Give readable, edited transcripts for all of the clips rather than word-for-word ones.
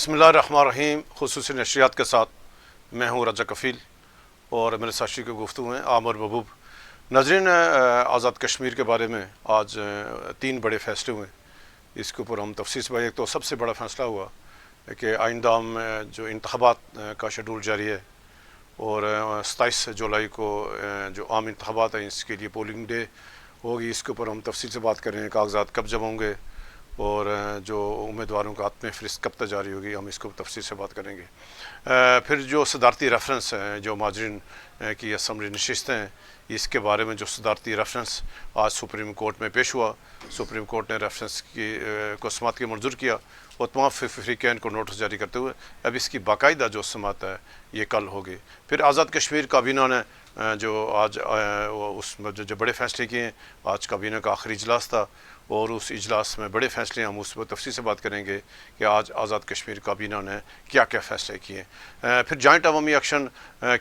बिस्मिल्लाहिर्रहमानिर्रहीम। खुसूसी नशरियात के साथ मैं हूँ रजा कफ़ील और मेरे साथी के गुफ्तगू हैं आमर महबूब। नाज़रीन, आज़ाद कश्मीर के बारे में आज 3 बड़े फ़ैसले हुए। इसके ऊपर हम तफसील से एक तो सबसे बड़ा फ़ैसला हुआ कि आइंदा में जो इंतख़ाबात का शेड्यूल जारी है और 27 जुलाई को जो आम इंतख़ाबात हैं इसके लिए पोलिंग डे होगी। इसके ऊपर हम तफसील से बात करें, कागज़ात कब जमा होंगे और जो उम्मीदवारों का आत्म फ़हरिस्त कब तक जारी होगी, हम इसको तफसील से बात करेंगे। फिर जो सदारती रेफरेंस हैं, जो माजरीन की असम्बली नशिस्तें हैं, इसके बारे में जो सदारती रेफरेंस आज सुप्रीम कोर्ट में पेश हुआ। सुप्रीम कोर्ट ने रेफरेंस को समात की मंजूर किया और तमाम फ़रीक़ैन को नोटिस जारी करते हुए अब इसकी बाकायदा जो समात है ये कल होगी। फिर आज़ाद कश्मीर काबीना ने जो आज उसमें जो बड़े फ़ैसले किए हैं, आज काबीना का आखिरी इजलास था और उस इजलास में बड़े फ़ैसले हम उस पर तफसील से बात करेंगे कि आज आज़ाद कश्मीर काबीना ने क्या क्या फ़ैसले किए। फिर जॉइंट अवामी एक्शन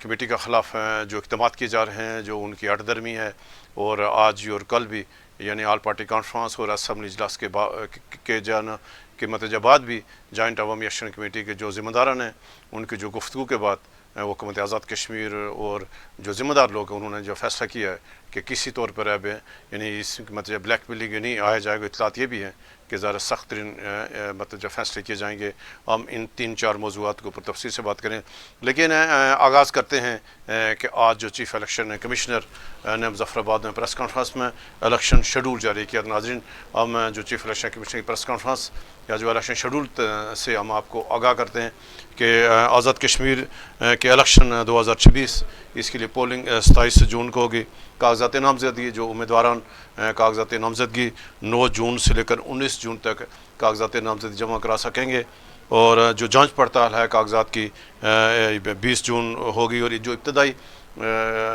कमेटी के ख़िलाफ़ जो इक़दामात किए जा रहे हैं, जो उनकी अटदर्मी है और आज और कल भी यानी आल पार्टी कॉन्फ्रेंस और असम्बली इजलास के जाना के नतीजे बाद भी जॉइंट अवामी एक्शन कमेटी के जो ज़िम्मेदारान हैं उनकी जो गुफ्तगू के बाद हुकूमत आज़ाद कश्मीर और जो ज़िम्मेदार लोग हैं उन्होंने जो फ़ैसला किया है कि किसी तौर पर अब यानी इस मतलब ब्लैक मेलिंग नहीं आया जाएगा। इतलात ये भी हैं कि ज़रा सख्त तरीन मतलब जो फ़ैसले किए जाएंगे। हम इन 3-4 मौज़ूआत के ऊपर तफसील से बात करें, लेकिन आगाज़ करते हैं कि आज जो चीफ़ इलेक्शन कमिश्नर ने मुज़फ़्फ़राबाद में प्रेस कॉन्फ्रेंस में इलेक्शन शेड्यूल जारी किया। नाज़रीन, हम जो चीफ़ इलेक्शन कमिश्नर की प्रेस कॉन्फ्रेंस या जो इलेक्शन शेड्यूल से हम आपको आगाह करते हैं कि आज़ाद कश्मीर के इलेक्शन 2026 इसके लिए पोलिंग 27 जून को होगी। कागज़ात नामज़दगी जो उम्मीदवारान कागज़ात नामज़दगी 9 जून से लेकर 19 जून तक कागज़ात नामज़दगी जमा करा सकेंगे और जो जांच पड़ताल है कागज़ात की 20 जून होगी और जो इब्तदाई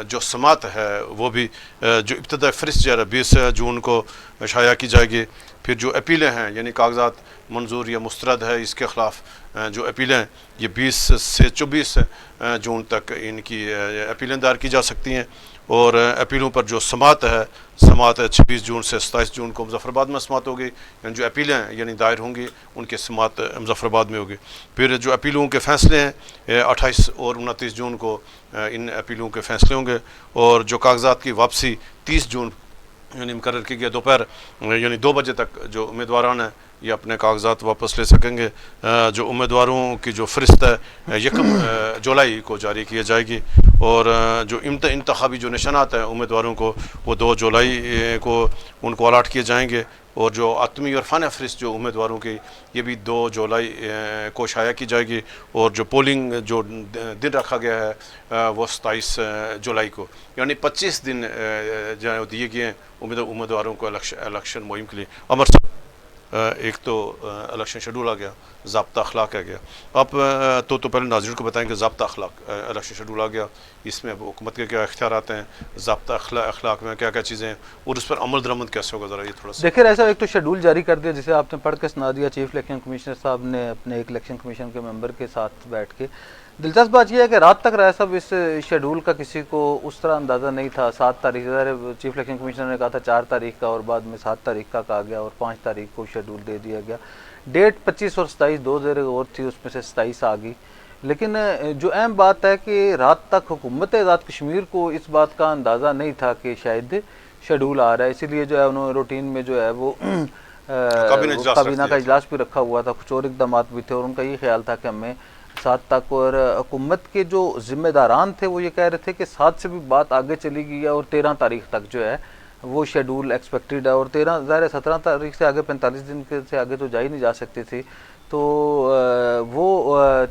जो समात है वो भी जो इब्तदाई फ़हरिस्त जो है 20 जून को शाया की जाएगी। फिर जो अपीलें हैं यानी कागज़ात मंजूर या मुस्तरद है इसके ख़िलाफ़ जो अपीलें ये 20 से 24 जून तक इनकी अपीलें दायर की जा सकती हैं और अपीलों पर जो समात है 26 जून से 27 जून को मुज़फ़्फ़राबाद में समात होगी। यानी जो अपीलें यानी दायर होंगी उनकी समात मुज़फ़्फ़राबाद में होगी। फिर जो अपीलों के फ़ैसले हैं 28 और 29 जून को इन अपीलों के फ़ैसले होंगे और जो कागज़ात की वापसी 30 जून यानी मुकर्रर की गई दोपहर यानी 2 बजे तक जो उम्मीदवारान हैं ये अपने कागज़ात वापस ले सकेंगे। जो उम्मीदवारों की जो फ़हरिस्त है 1 जुलाई को जारी की जाएगी और जो इंतख़ाबी जो निशानात हैं उम्मीदवारों को वो 2 जुलाई को उनको अलाट किए जाएंगे और जो आत्मी और फ़ाना फ़हरिस्त जो उम्मीदवारों की ये भी 2 जुलाई को शाया की जाएगी और जो पोलिंग जो दिन रखा गया है वो 27 जुलाई को यानी 25 दिन जो दिए गए हैं उम्मीदवारों को इलेक्शन मुहिम के लिए। अमर साहब, एक तो इलेक्शन शेड्यूल आ गया, ज़ाब्ता अखलाक आ गया। आप तो पहले नाज़रीन को बताएं कि ज़ाब्ता अखलाक इलेक्शन शेड्यूल आ गया, इसमें अब हुकूमत के क्या इख्तियारात हैं, ज़ाब्ता अखलाक में क्या क्या चीज़ें हैं और उस पर अमल दरमद कैसे होगा, ज़रा ये थोड़ा सा देखिए। ऐसा एक तो शेड्यूल जारी कर दिया जिसे आपने पढ़ के सुना दिया चीफ इलेक्शन कमिश्नर साहब ने अपने एक इलेक्शन कमीशन के मेंबर के साथ बैठ के। दिलचस्प बात यह है कि रात तक रहा सब इस शेड्यूल का किसी को उस तरह अंदाज़ा नहीं था। 7 तारीख चीफ इलेक्शन कमिश्नर ने कहा था 4 तारीख का और बाद में 7 तारीख का कहा गया और 5 तारीख को शेड्यूल दे दिया गया। डेट 25 और 27 2 जगह और थी, उसमें से 27 आ गई। लेकिन जो अहम बात है कि रात तक हुकूमत आज़ाद कश्मीर को इस बात का अंदाज़ा नहीं था कि शायद शेड्यूल आ रहा है, इसीलिए जो है उन्होंने रूटीन में जो है वो काबीना का इजलास भी रखा हुआ था, कुछ और इकदाम भी थे और उनका ये ख्याल था कि हमें 7 तक। और हुकूमत के जो ज़िम्मेदारान थे वो ये कह रहे थे कि 7 से भी बात आगे चली गई है और 13 तारीख तक जो है वो शेड्यूल एक्सपेक्टेड है और 17 तारीख से आगे 45 दिन से आगे तो जा ही नहीं जा सकती थी। तो वो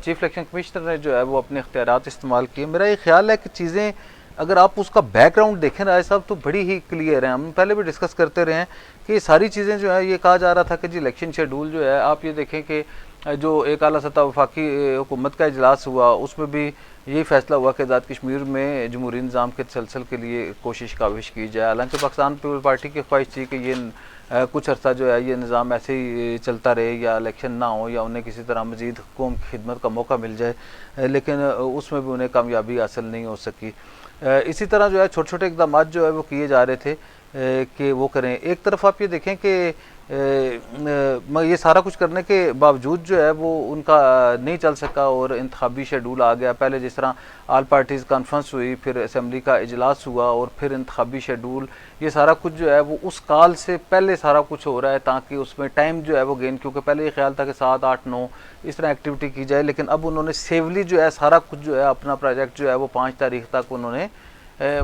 चीफ इलेक्शन कमिश्नर ने जो है वो अपने इख्तियारात इस्तेमाल किए। मेरा ये ख्याल है कि चीज़ें अगर आप उसका बैकग्राउंड देखें राय साहब तो बड़ी ही क्लियर है। हम पहले भी डिस्कस करते रहे हैं कि सारी चीज़ें जो है ये कहा जा रहा था कि जी इलेक्शन शेड्यूल जो है, आप ये देखें कि जो एक आला सतह वफाकी हुकूमत का इजलास हुआ उसमें भी यही फैसला हुआ कि आज़ाद कश्मीर में जमहूरी निज़ाम के तसलसल के लिए काविश की जाए। हालांकि पाकिस्तान पीपल पार्टी की ख्वाहिश थी कि ये कुछ अर्सा जो है ये निज़ाम ऐसे ही चलता रहे या इलेक्शन ना हो या उन्हें किसी तरह मज़ीद कौम की खिदमत का मौका मिल जाए, लेकिन उसमें भी उन्हें कामयाबी हासिल नहीं हो सकी। इसी तरह जो है छोटे छोटे इकदाम जो है वो किए जा रहे थे कि वो करें। एक तरफ आप ये देखें कि ये सारा कुछ करने के बावजूद जो है वो उनका नहीं चल सका और इंतखाबी शेड्यूल आ गया। पहले जिस तरह आल पार्टीज़ कॉन्फ्रेंस हुई, फिर असम्बली का इजलास हुआ और फिर इंतखाबी शेड्यूल, ये सारा कुछ जो है वो उस काल से पहले सारा कुछ हो रहा है ताकि उसमें टाइम जो है वो गेन, क्योंकि पहले ये ख्याल था कि 7, 8, 9 इस तरह एक्टिविटी की जाए, लेकिन अब उन्होंने सेवली जो है सारा कुछ जो है अपना प्रोजेक्ट जो है वो 5 तारीख तक उन्होंने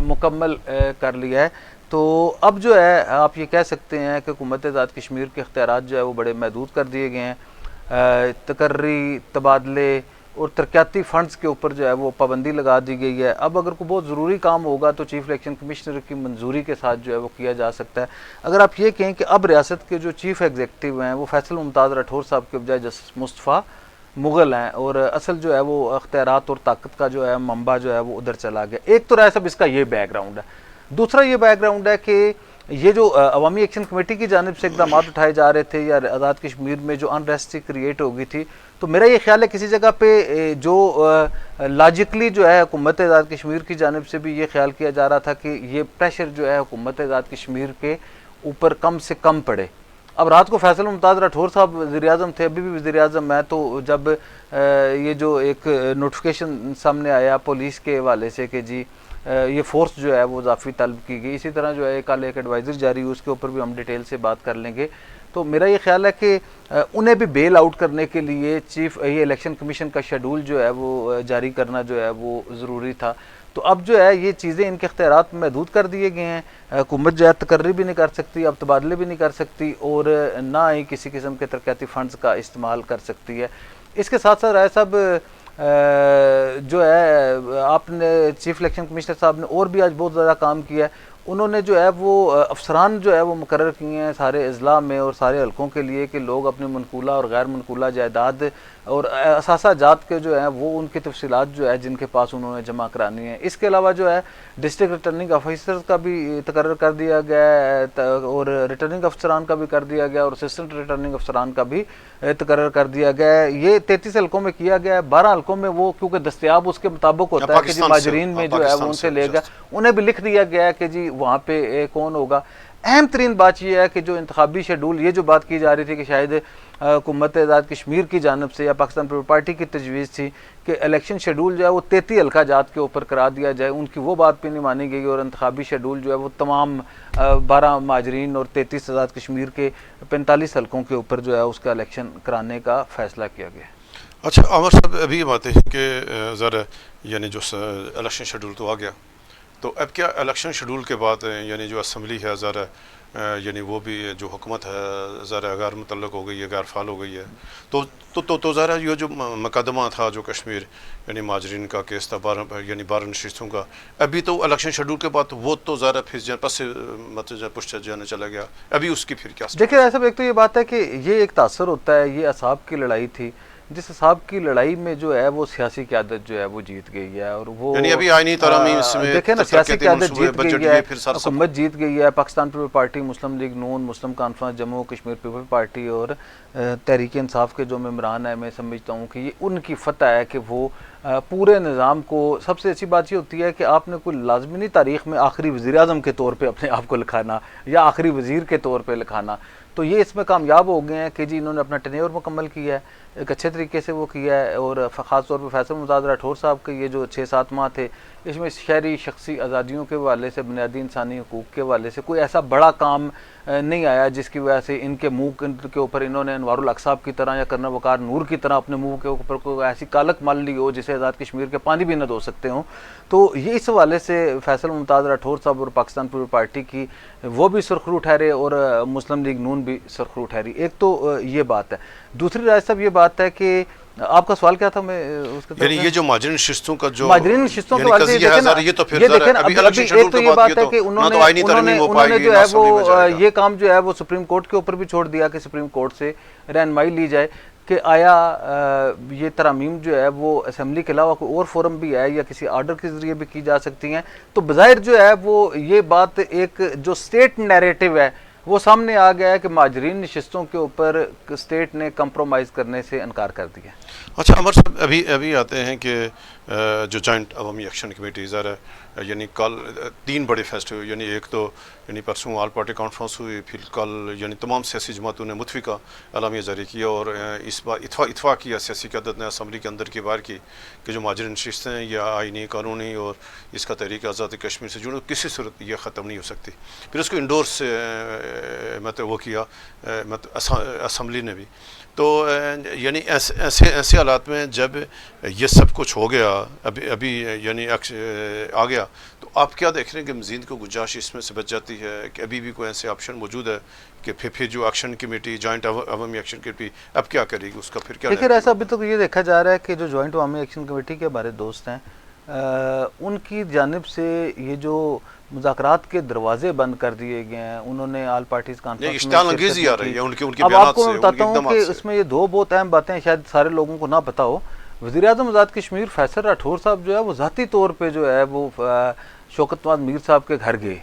मुकम्मल कर लिया है। तो अब जो है आप ये कह सकते हैं कि हुकूमत आज़ाद कश्मीर के इख्तियारात जो है वो बड़े महदूद कर दिए गए हैं। तकर्री, तबादले और तरक्याती फ़ंड्स के ऊपर जो है वो पाबंदी लगा दी गई है। अब अगर कोई बहुत ज़रूरी काम होगा तो चीफ़ इलेक्शन कमिश्नर की मंजूरी के साथ जो है वो किया जा सकता है। अगर आप ये कहें कि अब रियासत के जो चीफ़ एग्जीक्यूटिव हैं वो फैसल मुमताज़ राठौर साहब के बजाय जस्टिस मुस्तफ़ा मुग़ल हैं और असल जो है वो इख्तियारात और ताकत का जो है मंबा जो है वो उधर चला गया। एक तो राय साहब इसका ये बैकग्राउंड है। दूसरा ये बैकग्राउंड है कि ये जो अवामी एक्शन कमेटी की जानिब से इकदाम उठाए जा रहे थे या आज़ाद कश्मीर में जो अनरेस्ट क्रिएट हो गई थी, तो मेरा ये ख्याल है किसी जगह पे जो लॉजिकली जो है हुकूमत आज़ाद कश्मीर की जानिब से भी ये ख्याल किया जा रहा था कि ये प्रेशर जो है हुकूमत आज़ाद कश्मीर के ऊपर कम से कम पड़े। अब रात को फैसल मुमताज़ राठौर साहब वज़ीर-ए-आज़म थे, अभी भी वज़ीर-ए-आज़म है, तो जब ये जो एक नोटिफिकेशन सामने आया पुलिस के हवाले से कि जी ये फोर्स जो है वो इजाफी तलब की गई, इसी तरह जो है कल एक एडवाइज़र जारी हुई, उसके ऊपर भी हम डिटेल से बात कर लेंगे। तो मेरा ये ख्याल है कि उन्हें भी बेल आउट करने के लिए ये इलेक्शन कमीशन का शेड्यूल जो है वो जारी करना जो है वो ज़रूरी था। तो अब जो है ये चीज़ें इनके इख्तियारात में महदूद कर दिए गए हैं। हुकूमत जो है तकर्री भी नहीं कर सकती, अब तबादले भी नहीं कर सकती और ना ही किसी किस्म के तरक्याती फ़ंड्स का इस्तेमाल कर सकती है। इसके साथ साथ राय साहब जो है आपने चीफ इलेक्शन कमिश्नर साहब ने और भी आज बहुत ज़्यादा काम किया है। उन्होंने जो है वो अफसरान जो है वो मुकर्रर किए हैं सारे अज़ला में और सारे हलकों के लिए कि लोग अपनी मनकूला और गैर मनकूला जायदाद और असासा जात के जो है वो उनकी तफसीलात जो है जिनके पास उन्होंने जमा करानी है। इसके अलावा जो है डिस्ट्रिक्ट रिटर्निंग ऑफिसर का भी तकर्रर कर दिया गया है और रिटर्निंग अफसरान का भी कर दिया गया और असिस्टेंट रिटर्निंग अफसरान का भी तकर्रर कर दिया गया है। ये 33 हलकों में किया गया है। 12 हलकों में वो क्योंकि दस्तयाब उसके मुताबिक होता है कि जी माजरीन में जो है वो उनसे लेगा, उन्हें भी लिख दिया गया है कि जी वहाँ पे कौन होगा। अहम तरीन बात यह है कि जो इंतखाबी शेड्यूल, ये जो बात की जा रही थी कि शायद हुकूमत आज़ाद कश्मीर की जानब से या पाकिस्तान पीपल पार्टी की तजवीज़ थी कि इलेक्शन शेड्यूल जो है वो 33 हल्का जात के ऊपर करा दिया जाए, उनकी वो बात भी नहीं मानी गई और इंतखाबी शेड्यूल जो है वो तमाम 12 माजरीन और 33 आज़ाद कश्मीर के 45 हल्कों के ऊपर जो है उसका इलेक्शन कराने का फ़ैसला किया गया। अच्छा अमर साहब, अभी ये बातें हैं कि ज़रा यानी जो इलेक्शन शेड्यूल तो आ गया, तो अब क्या इलेक्शन शेड्यूल के बाद यानी जो असम्बली है ज़रा यानी वो भी जो हुकूमत है ज़रा गैर मुतल्लक हो गई है, गैर फाल हो गई है, तो ज़रा ये जो मुकदमा था जो कश्मीर यानी माजरीन का केस था 12 नशिस्तों का, अभी तो इलेक्शन शेड्यूल के बाद वो तो ज़रा फिर पस से मतलब पुष्ट जाने चला गया, अभी उसकी फिर क्या? देखिए ऐसा एक तो ये बात है कि ये एक तासर होता है, ये असाब की लड़ाई थी, जिस हिसाब की लड़ाई में जो है वो सियासी क़यादत जो है वो जीत गई है और वो यानी अभी आईनी तरामीम में देखे ना सियासी क़यादत जीत गई है, हुकूमत जीत गई है। Pakistan people party, Muslim league Noon, Muslim conference, Jammu Kashmir people party और तहरीक इंसाफ के जो मेम्बरान है, मैं समझता हूँ कि ये उनकी फतह है कि वो पूरे निज़ाम को, सबसे अच्छी बात ये होती है कि आपने कोई लाजमी तारीख़ में आखिरी वज़ीर-ए-आज़म के तौर पे अपने आप को लिखाना या आखिरी वज़ीर के तौर पे लिखाना, तो ये इसमें कामयाब हो गए हैं कि जी इन्होंने अपना टेन्योर मुकम्मल किया है, एक अच्छे तरीके से वो किया है और ख़ास तौर पर फैसल मुमताज़ राठौर साहब के ये जो 6-7 माह थे, इसमें शहरी शख्सी आज़ादियों के हवाले से, बुनियादी इंसानी हकूक़ के हवाले से कोई ऐसा बड़ा काम नहीं आया जिसकी वजह से इनके मुँह के ऊपर इन्होंने अनवारुल हक साहब की तरह या करना वकार नूर की तरह अपने मुँह के ऊपर कोई ऐसी कालक मल ली हो जिसे आज़ाद कश्मीर के पानी भी न धो सकते हों। तो ये इस हवाले से फैसल मुमताज़ राठौर साहब और पाकिस्तान पीपल पार्टी की वो भी सुरखरू ठहरे और मुस्लिम लीग नून भी सुरखरू ठहरी। एक तो ये बात है। दूसरी राय साहब ये बात है कि आपका सवाल क्या था, मैं उसका यानी ये जो माजरीन शिस्तों का जो माजरीन शिस्तों के बारे में ये तो फिर अभी इलेक्शन शेड्यूल तो ये बात है कि उन्होंने जो है वो ये काम जो है वो सुप्रीम कोर्ट के ऊपर भी छोड़ दिया कि सुप्रीम कोर्ट से रहनुमाई ली जाए कि आया ये तरामीम जो है वो असम्बली के अलावा कोई और फोरम भी है या किसी आर्डर के ज़रिए भी की जा सकती हैं। तो बज़ाहिर जो है वो ये बात एक जो स्टेट नैरेटिव है वो सामने आ गया है कि माजरीन नशिस्तों के ऊपर स्टेट ने कंप्रोमाइज़ करने से इनकार कर दिया। अच्छा अमर साहब, अभी आते हैं कि जो जॉइंट अवामी एक्शन कमेटी ज़रा यानी कल 3 बड़े फैसले हुए, यानी एक तो यानी परसों ऑल पार्टी कॉन्फ्रेंस हुई, फिर कल यानी तमाम सियासी जमातों ने मुतफिका एलामिया जारी किया और इस बार इतफाक़ किया सियासी क़यादत ने असम्बली के अंदर की बार की कि जो माजरी नशिस्तें हैं या आइनी कानूनी और इसका तहरीक आज़ाद कश्मीर से जुड़े किसी सूरत ये ख़त्म नहीं हो सकती। फिर उसको इंडोर से मतलब वो किया मतलब असम्बली ने भी। तो यानी ऐसे हालात में जब ये सब कुछ हो गया अभी यानी आ गया, तो आप क्या देख रहे हैं कि मज़ीद को गुंजाइश इसमें से बच जाती है कि अभी भी कोई ऐसे ऑप्शन मौजूद है कि फिर जो एक्शन कमेटी जॉइंट अवामी एक्शन कमेटी अब क्या करेगी, उसका फिर क्या? देखिए ऐसा अभी तक ये देखा जा रहा है कि जो जॉइंट अवामी एक्शन कमेटी के हमारे दोस्त हैं उनकी जानिब से ये जो मुज़ाकरात के दरवाजे बंद कर दिए गए हैं, उन्होंने ऑल पार्टीज कॉन्फ्रेंस में अंगेजी आ रही है उनके अब आपको मैं बताता हूँ कि इसमें ये दो बहुत अहम बातें शायद सारे लोगों को ना पता हो। वज़ीर-ए-आज़म आज़ाद कश्मीर फैसल राठौर साहब जो है वो ज़ाती तौर पे जो है वो शौकत नवाज़ मीर साहब के घर गए,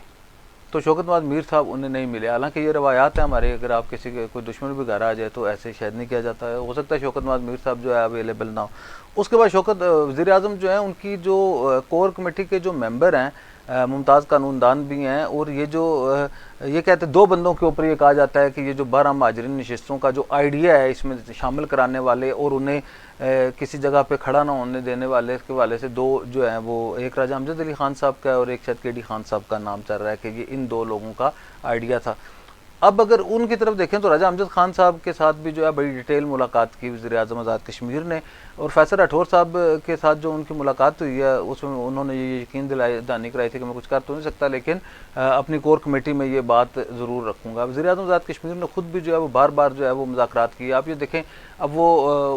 तो शौकत नवाज़ मीर साहब उन्हें नहीं मिले। हालांकि ये रवायात है हमारे, अगर आप किसी के कोई दुश्मन भी घर आ जाए तो ऐसे शायद नहीं किया जाता है, हो सकता है शौकत नवाज़ मीर साहब जो है अवेलेबल ना हो। उसके बाद शौकत वज़ीर-ए-आज़म जो है उनकी जो कोर कमेटी के जो मेंबर हैं मुमताज़ कानूनदान भी हैं, और ये जो ये कहते हैं 2 बंदों के ऊपर ये कहा जाता है कि ये जो 12 माजरीन नशिस्तों का जो आइडिया है इसमें शामिल कराने वाले और उन्हें किसी जगह पे खड़ा ना होने देने वाले के वाले से 2 जो हैं वो एक राजा अमजद अली खान साहब का और एक शायद केडी खान साहब का नाम चल रहा है कि ये इन 2 लोगों का आइडिया था। अब अगर उनकी तरफ देखें तो राजा अमजद खान साहब के साथ भी जो है बड़ी डिटेल मुलाकात की वज़ीर-ए-आज़म आज़ाद कश्मीर ने, और फैसल राठौर साहब के साथ जो उनकी मुलाकात हुई है उसमें उन्होंने ये यकीन दहानी कराई थी कि मैं कुछ कर तो नहीं सकता लेकिन अपनी कोर कमेटी में ये बात ज़रूर रखूँगा। वज़ीर-ए-आज़म आज़ाद कश्मीर ने खुद भी जो है वो बार बार जो है वो मुज़ाकरात किए। आप ये देखें अब वो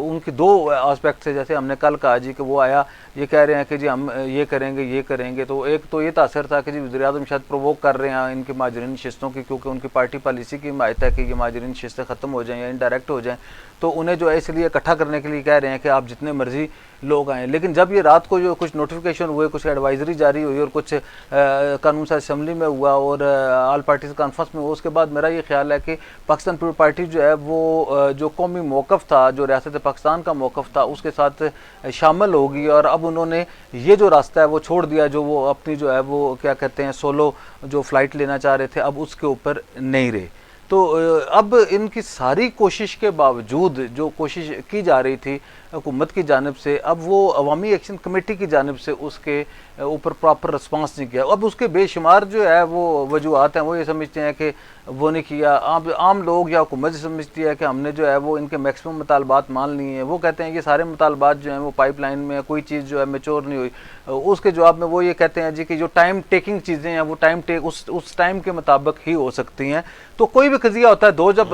उनकी 2 आस्पेक्ट से, जैसे हमने कल कहा जी कि वो आया ये कह रहे हैं कि जी हम ये करेंगे, तो एक तो ये तासर था कि जी वज़ीर-ए-आज़म शायद प्रोवोक कर रहे हैं इनकी माजरीन नशिस्तों की, क्योंकि उनकी पार्टी पॉलिसी की हिमायत है कि ये माजरीन नशिस्तें ख़त्म हो जाएँ या इनडायरेक्ट हो जाएँ, तो उन्हें जो है इसलिए इकट्ठा करने के लिए कह रहे हैं कि आप जितने मर्जी लोग आएँ। लेकिन जब ये रात को जो कुछ नोटिफिकेशन हुए, कुछ एडवाइजरी जारी हुई और कुछ कानून साज असम्बली में हुआ और ऑल पार्टीज़ कॉन्फ्रेंस में हुआ, उसके बाद मेरा ये ख्याल है कि पाकिस्तान पीपल पार्टी जो है वो जो कौमी मौक़िफ़ था, जो रियासत पाकिस्तान का मौक़िफ़ था, उसके साथ शामिल होगी और अब उन्होंने ये जो रास्ता है वो छोड़ दिया जो वो अपनी जो है वो क्या कहते हैं सोलो जो फ़्लाइट लेना चाह रहे थे, अब उसके ऊपर नहीं रहे। तो अब इनकी सारी कोशिश के बावजूद जो कोशिश की जा रही थी हुकूमत की जानिब से, अब वो अवामी एक्शन कमेटी की जानिब से उसके ऊपर प्रॉपर रिस्पांस नहीं किया। अब उसके बेशुमार जो है वो वजूहत हैं, वो ये समझते हैं कि वो नहीं किया, आम लोग या हुकूमत समझती है कि हमने जो है वो इनके मैक्सिमम मुतालबात मान लिए हैं। वो कहते हैं ये सारे मुतालबात जो हैं वो पाइपलाइन में, कोई चीज़ जो है मैच्योर नहीं हुई। उसके जवाब में वो ये कहते हैं जी कि जो टाइम टेकिंग चीज़ें हैं वो उस टाइम के मुताबिक ही हो सकती हैं। तो कोई भी कज़िया होता है, 2 जब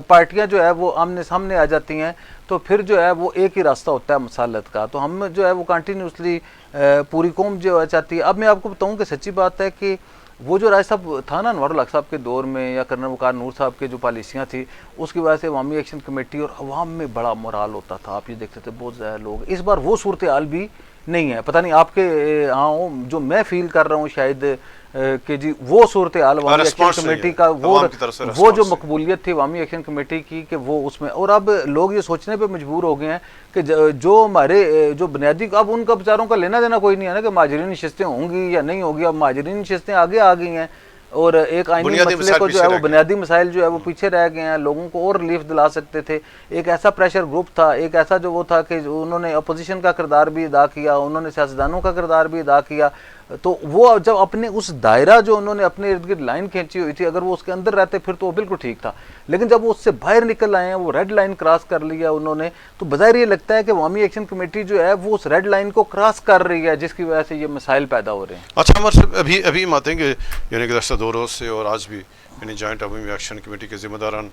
पार्टियाँ जो है वो आमने सामने आ जाती हैं तो फिर जो है वो एक ही रास्ता होता है मसालत का। तो हम जो है वो कंटिन्यूसली पूरी कौम जो है चाहती है। अब मैं आपको बताऊं कि सच्ची बात है कि वो जो राय साहब था ना अनवर हक साहब के दौर में या कर्नल वकार नूर साहब के जो पॉलिसियाँ थी, उसकी वजह से अवामी एक्शन कमेटी और अवाम में बड़ा मोराल होता था। आप ये देखते थे बहुत ज़्यादा लोग। इस बार वो सूरत हाल भी नहीं है, पता नहीं आपके यहाँ जो मैं फील कर रहा हूँ शायद कि जी वो सूरत हाल अवामी एक्शन कमेटी का वो जो मकबूलियत थी अवामी एक्शन कमेटी की कि वो उसमें, और अब लोग ये सोचने पे मजबूर हो गए हैं कि जो हमारे जो बुनियादी, अब उनका बेचारों का लेना देना कोई नहीं है ना कि माजरीन नशिस्तें होंगी या नहीं होगी। अब माजरीन नशिस्तें आगे आ गई हैं और एक आईनी मसले को जो है वो बुनियादी मसाइल जो है वो पीछे रह गए हैं। लोगों को और रिलीफ दिला सकते थे। एक ऐसा प्रेशर ग्रुप था, एक ऐसा जो वो था कि उन्होंने अपोजिशन का किरदार भी अदा किया, उन्होंने सियासतदानों का किरदार भी अदा किया। तो वो जब अपने उस दायरा जो उन्होंने अपने इर्द गिर्द लाइन खींची हुई थी, अगर वो उसके अंदर रहते फिर तो वो बिल्कुल ठीक था। लेकिन जब वो उससे बाहर निकल आए हैं, वो रेड लाइन क्रॉस कर लिया उन्होंने, तो बज़ाहिर ये लगता है कि अवामी एक्शन कमेटी जो है वो उस रेड लाइन को क्रॉस कर रही है, जिसकी वजह से ये मसाइल पैदा हो रहे हैं। अच्छा अमर साहब, अभी हम आते हैं कि यानी कि गुज़श्ता 2 रोज़ से और आज भी यानी जॉइंट अवामी एक्शन कमेटी के ज़िम्मेदारान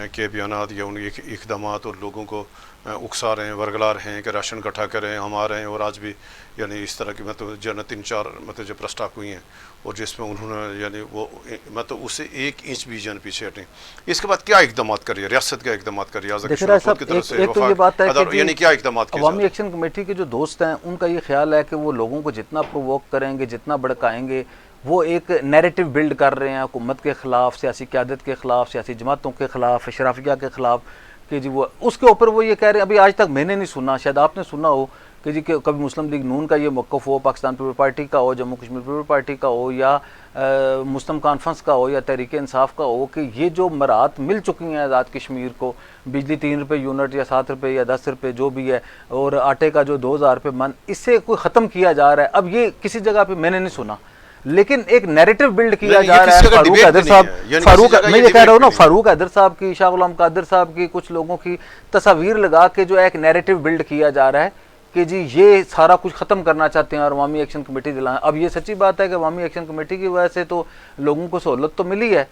के बयानात या उनके इक़दाम और लोगों को उकसा रहे हैं, वरगला रहे हैं कि राशन इकट्ठा करें, हम आ रहे हैं। और आज भी यानी इस तरह की मतलब जो 3-4 मतलब जो प्रस्ताव हुई हैं और जिसमें उन्होंने यानी वो मतलब उससे 1 इंच भी जन पीछे हटें। इसके बाद क्या इकदाम कर रही है रियासत, क्या इकदाम कर रही है यानी क्या इकदाम? अवामी एक्शन कमेटी के जो दोस्त हैं उनका ये ख्याल है कि वो लोगों को जितना प्रोवोक करेंगे, जितना भड़काएंगे, वो एक नैरेटिव बिल्ड कर रहे हैं हुकूमत के ख़िलाफ़, सियासी क़यादत के ख़िलाफ़, सियासी जमातों के ख़िलाफ़, अशराफिया के ख़िलाफ़ कि जी वो उसके ऊपर वो ये कह रहे हैं। अभी आज तक मैंने नहीं सुना, शायद आपने सुना हो कि जी कभी मुस्लिम लीग नून का ये मौक़िफ़ हो, पाकिस्तान पीपल पार्टी का हो, जम्मू कश्मीर पीपल पार्टी का हो, या मुस्लिम कॉन्फ्रेंस का हो, या तहरीक इंसाफ का हो, कि ये जो मराहत मिल चुकी हैं आज़ाद कश्मीर को, बिजली 3 रुपये यूनिट या 7 रुपये या 10 रुपये जो भी है, और आटे का जो 2000 रुपये मन, इससे कोई ख़त्म किया जा रहा है। अब ये किसी जगह पे मैंने नहीं सुना, लेकिन एक नैरेटिव बिल्ड किया जा रहा है। फारूक हैदर साहब, मैं ये कह रहा हूँ ना, फारूक हैदर साहब की, शाह गुलाम कादिर साहब की, कुछ लोगों की तस्वीर लगा के जो है एक नैरेटिव बिल्ड किया जा रहा है कि जी ये सारा कुछ ख़त्म करना चाहते हैं और अवामी एक्शन कमेटी दिलाएं। अब ये सच्ची बात है कि अवामी एक्शन कमेटी की वजह से तो लोगों को सहूलत तो मिली है,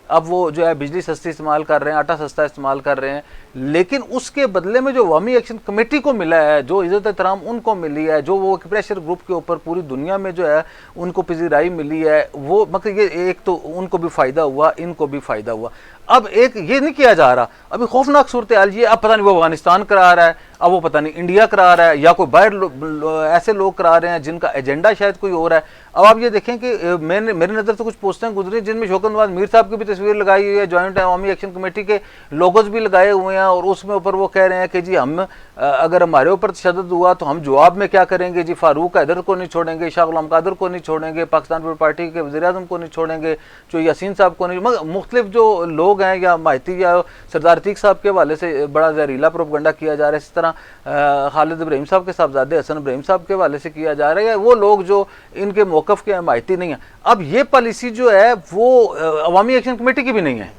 अब वो जो है बिजली सस्ती इस्तेमाल कर रहे हैं, आटा सस्ता इस्तेमाल कर रहे हैं, लेकिन उसके बदले में जो अवामी एक्शन कमेटी को मिला है, जो इज़्ज़त एहतराम उनको मिली है, जो वो प्रेशर ग्रुप के ऊपर पूरी दुनिया में जो है उनको पजीराई मिली है, वो मतलब ये एक तो उनको भी फ़ायदा हुआ, इनको भी फ़ायदा हुआ। अब एक ये नहीं किया जा रहा, अभी खौफनाक सूरत हाल ये, अब पता नहीं वो अफगानिस्तान करा रहा है, अब वो पता नहीं इंडिया करा रहा है, या कोई बाहर ऐसे लोग करा रहे हैं जिनका एजेंडा शायद कोई और है। अब आप ये देखें कि मेरी नज़र से कुछ पोस्टें गुजरी जिनमें शौकत नवाज मीर साहब की भी तस्वीर लगाई हुई है, जॉइंट अवामी एक्शन कमेटी के लोगोज भी लगाए हुए हैं, और उसमें ऊपर वो कह रहे हैं कि जी हम अगर हमारे ऊपर तशद्दुद हुआ तो हम जवाब में क्या करेंगे, जी फारूक हैदर को नहीं छोड़ेंगे, शाह गुलाम कादिर को नहीं छोड़ेंगे, पाकिस्तान पीपल पार्टी के वज़ीर-ए-आज़म को नहीं छोड़ेंगे, जो यासीन साहब को नहीं, मगर मुख्तलिफ जो लोग हैं, या माहिती या सरदार अतीक साहब के हवाले से बड़ा जहरीला प्रोपगंडा किया जा रहा है, इस तरह खालिद इब्राहिम साहब के साहबजादे हसन इब्राहिम साहब के हवाले से किया जा रहा है, वो लोग जो इनके मौक़िफ़ के माहिती नहीं है। अब ये पॉलिसी जो है वो अवामी एक्शन कमेटी की भी नहीं है,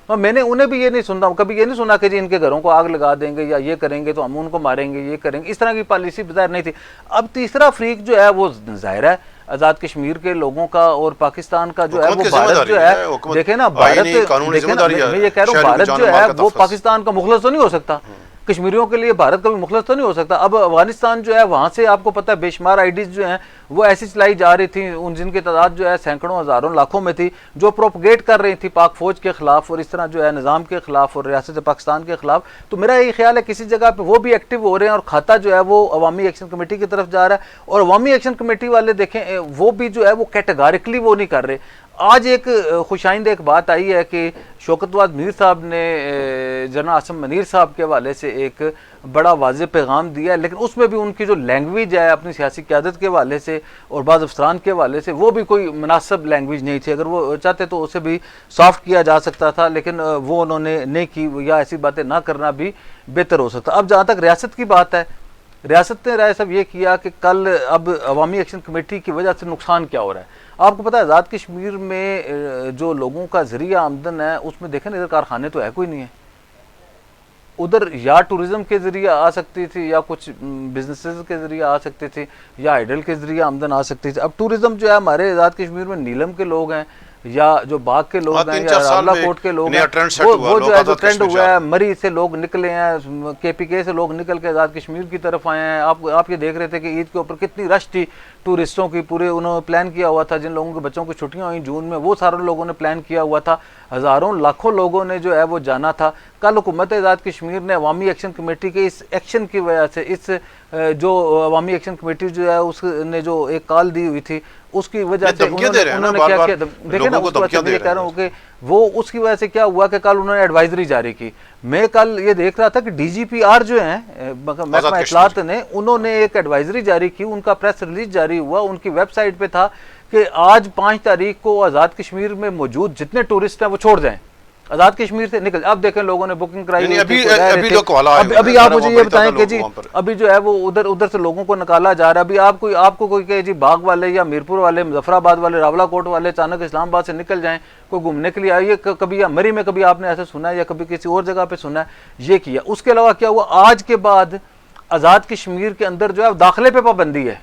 और मैंने उन्हें भी ये नहीं सुनता, कभी ये नहीं सुना कि जी इनके घरों को आग लगा देंगे या ये करेंगे तो हम उनको मारेंगे, ये करेंगे, इस तरह की पॉलिसी बाहर नहीं थी। अब तीसरा फ्रीक जो है वो जाहिर है आज़ाद कश्मीर के लोगों का और पाकिस्तान का जो है वो भारत जो है, देखे ना भारत, देखे ना, मैं ये कह रहा हूँ भारत जो है वो पाकिस्तान का मुखलस तो नहीं हो सकता, कश्मीरियों के लिए भारत का भी मुखलस तो नहीं हो सकता। अब अफगानिस्तान जो है वहाँ से आपको पता है बेशुमार आईडीज जो हैं वो ऐसी चलाई जा रही थी, उन जिनकी तादाद जो है सैकड़ों हज़ारों लाखों में थी, जो प्रोपगेट कर रही थी पाक फौज के खिलाफ और इस तरह जो है निज़ाम के खिलाफ और रियासत पाकिस्तान के खिलाफ। तो मेरा यही ख्याल है किसी जगह पे वो भी एक्टिव हो रहे हैं और खाता जो है वो अवामी एक्शन कमेटी की तरफ जा रहा है, और अवामी एक्शन कमेटी वाले देखें वो भी जो है वो कैटेगोरिकली वो नहीं कर रहे। आज एक खुशाइंद एक बात आई है कि शौकत नवाज मीर साहब ने जनरल आसिम मनीर साहब के हवाले से एक बड़ा वाज़ेह पैगाम दिया है, लेकिन उसमें भी उनकी जो लैंग्वेज है अपनी सियासी क़यादत के हवाले से और बाज़ अफसरान के हवाले से वो भी कोई मुनासिब लैंग्वेज नहीं थी। अगर वो चाहते तो उसे भी सॉफ्ट किया जा सकता था, लेकिन वो उन्होंने नहीं की, या ऐसी बातें ना करना भी बेहतर हो सकता। अब जहाँ तक रियासत की बात है, रियासत ने राय सब ये किया कि कल अब अवामी एक्शन कमेटी की वजह से नुकसान क्या हो रहा है। आपको पता है आज़ाद कश्मीर में जो लोगों का ज़रिया आमदन है उसमें देखें ना, इधर कारखाने तो है कोई नहीं है, उधर या टूरिज़्म के ज़रिए आ सकती थी, या कुछ बिजनेसेस के ज़रिए आ सकती थी, या आइडल के ज़रिए आमदन आ सकती थी। अब टूरिज़्म जो है हमारे आज़ाद कश्मीर में नीलम के लोग हैं, या जो बाग के लोग हैं, या रावला कोट के लोग हैं, वो जो है जो ट्रेंड हुआ है, मरी से लोग निकले हैं, KPK से लोग निकल के आज़ाद कश्मीर की तरफ आए हैं। आप ये देख रहे थे कि ईद के ऊपर कितनी रश थी टूरिस्टों की, पूरे उन्होंने प्लान किया हुआ था, जिन लोगों के बच्चों की छुट्टियां हुई जून में वो सारे लोगों ने प्लान किया हुआ था, हज़ारों लाखों लोगों ने जो है वो जाना था। कल हुकूमत आज़ाद कश्मीर ने अवामी एक्शन कमेटी के इस एक्शन की वजह से, इस जो अवामी एक्शन कमेटी जो है उसने जो एक कॉल दी हुई थी उसकी वजह से उन्होंने क्या किया, देखे ना, उसको मैं कह रहा हूँ कि वो उसकी वजह से क्या हुआ कि कल उन्होंने एडवाइजरी जारी की। मैं कल ये देख रहा था कि DGPR जो है महकमा इत्तलात ने, उन्होंने एक एडवाइजरी जारी की, उनका प्रेस रिलीज जारी हुआ, उनकी वेबसाइट पे था कि आज 5 तारीख को आज़ाद कश्मीर में मौजूद जितने टूरिस्ट हैं वो छोड़ जाएं, आज़ाद कश्मीर से निकल। अब देखें लोगों ने बुकिंग कराई, अभी आप मुझे ये बताएं कि जी अभी जो है वो उधर से लोगों को निकाला जा रहा है। अभी आपको कोई कहे जी बाग वाले या मीरपुर वाले, मुजफ्फराबाद वाले, रावलाकोट वाले अचानक इस्लामाबाद से निकल जाएं कोई घूमने के लिए आइए, कभी या मरी में कभी आपने ऐसा सुना है या कभी किसी और जगह पे सुना है, ये किया। उसके अलावा क्या हुआ, आज के बाद आज़ाद कश्मीर के अंदर जो है दाखिले पे पाबंदी है,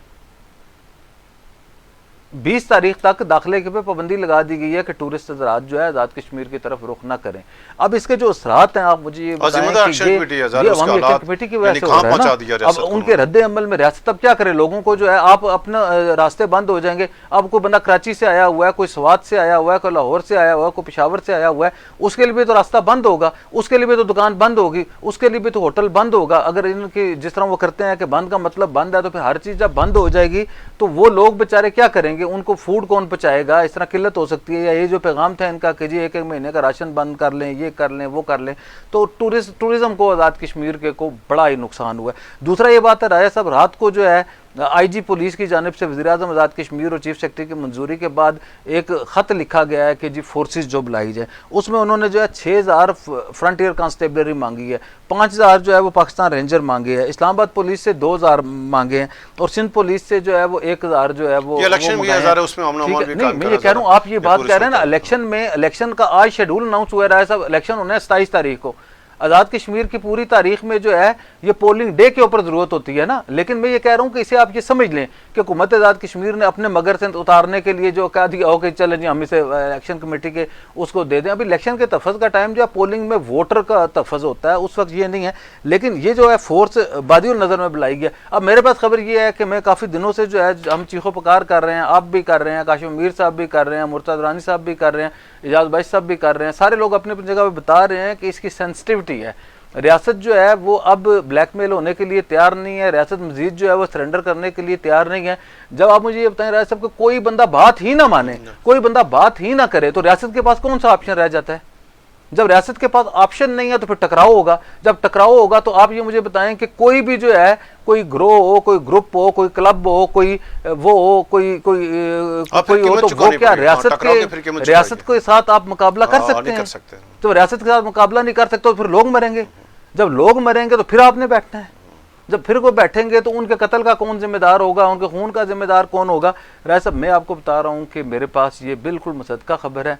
20 तारीख तक दाखिले पे पाबंदी लगा दी गई है कि टूरिस्ट हज़रात जो है आज़ाद कश्मीर की तरफ रुख ना करें। अब इसके जो असरात हैं आप मुझे ये बताएं कि ये अवामी एक्शन कमेटी की वजह से हो रहा है ना। अब उनके रद्द अमल में रियासत अब क्या करे, लोगों को जो है आप अपना रास्ते बंद हो जाएंगे। अब कोई बंदा कराची से आया हुआ है, कोई स्वात से आया हुआ है, कोई लाहौर से आया हुआ है, कोई पेशावर से आया हुआ है, उसके लिए भी तो रास्ता बंद होगा, उसके लिए भी तो दुकान बंद होगी, उसके लिए भी तो होटल बंद होगा। अगर इनकी जिस तरह वो करते हैं कि बंद का मतलब बंद है, तो फिर हर चीज़ जब बंद हो जाएगी तो वो लोग बेचारे क्या करेंगे। जाएंगे, उनको फूड कौन पहुँचाएगा, इस तरह किल्लत हो सकती है। या ये जो पैगाम था इनका कि जी 1-1 महीने का राशन बंद कर लें, ये कर लें, वो कर लें, तो टूरिज़्म को आज़ाद कश्मीर के को बड़ा ही नुकसान हुआ है। दूसरा ये बात है राजा साहब, रात को जो है आईजी पुलिस की जानिब से वज़ीर-ए-आज़म आज़ाद कश्मीर और चीफ सेक्रेटरी की मंजूरी के बाद एक ख़त लिखा गया है कि जी फोर्सेस जो बुलाई जाए, उसमें उन्होंने जो है 6000 फ्रंटियर कांस्टेबलरी मांगी है, 5000 जो है वो पाकिस्तान रेंजर मांगे हैं, इस्लामाबाद पुलिस से 2000 मांगे हैं, और सिंध पुलिस से जो है वो 1000 जो है वो इलेक्शन भी है, उसमें नहीं, मैं ये कह रहा हूँ, आप ये बात कह रहे हैं ना, इलेक्शन का आज शेड्यूल अनाउंस हुआ है साहब, इलेक्शन होना है 27 तारीख को। आज़ाद कश्मीर की पूरी तारीख में जो है ये पोलिंग डे के ऊपर ज़रूरत होती है ना, लेकिन मैं ये कह रहा हूँ कि इसे आप ये समझ लें कि हुकूमत आज़ाद कश्मीर ने अपने मगर से उतारने के लिए जो कह दिया ओके चले जी हम इसे इलेक्शन कमेटी के उसको दे दें। अभी इलेक्शन के तहफ़्फ़ुज़ का टाइम जो है पोलिंग में वोटर का तहफ़्फ़ुज़ होता है, उस वक्त ये नहीं है, लेकिन ये जो है फोर्स बादियुल नज़र में बुलाई गया। अब मेरे पास खबर ये है कि मैं काफ़ी दिनों से जो है हम चीखो पुकार कर रहे हैं, आप भी कर रहे हैं, काशिम मीर साहब भी कर रहे हैं, मुर्तज़ा रानी साहब भी कर रहे हैं, एजाज बाइश साहब भी कर रहे हैं, सारे लोग अपनी अपनी जगह पर बता रहे हैं कि इसकी सेंसिटिविटी है। रियासत जो है वो अब ब्लैकमेल होने के लिए तैयार नहीं है, रियासत मजीद जो है वो सरेंडर करने के लिए तैयार नहीं है। जब आप मुझे ये बताएं राजा साहब, कोई बंदा बात ही ना माने, कोई बंदा बात ही ना करे, तो रियासत के पास कौन सा ऑप्शन रह जाता है? जब रियासत के पास ऑप्शन नहीं है तो फिर टकराव होगा। जब टकराव होगा तो आप ये मुझे बताएं कि कोई भी जो है, कोई ग्रोह हो, कोई ग्रुप हो, कोई क्लब हो, कोई वो हो, कोई हो, तो वो क्या रियासत के साथ आप मुकाबला कर सकते हैं? तो रियासत के साथ मुकाबला नहीं कर सकते तो फिर लोग मरेंगे। जब लोग मरेंगे तो फिर आपने बैठना है, जब फिर वो बैठेंगे तो उनके कत्ल का कौन जिम्मेदार होगा, उनके खून का जिम्मेदार कौन होगा? राय साहब, मैं आपको बता रहा हूँ कि मेरे पास ये बिल्कुल मुसद्दका खबर है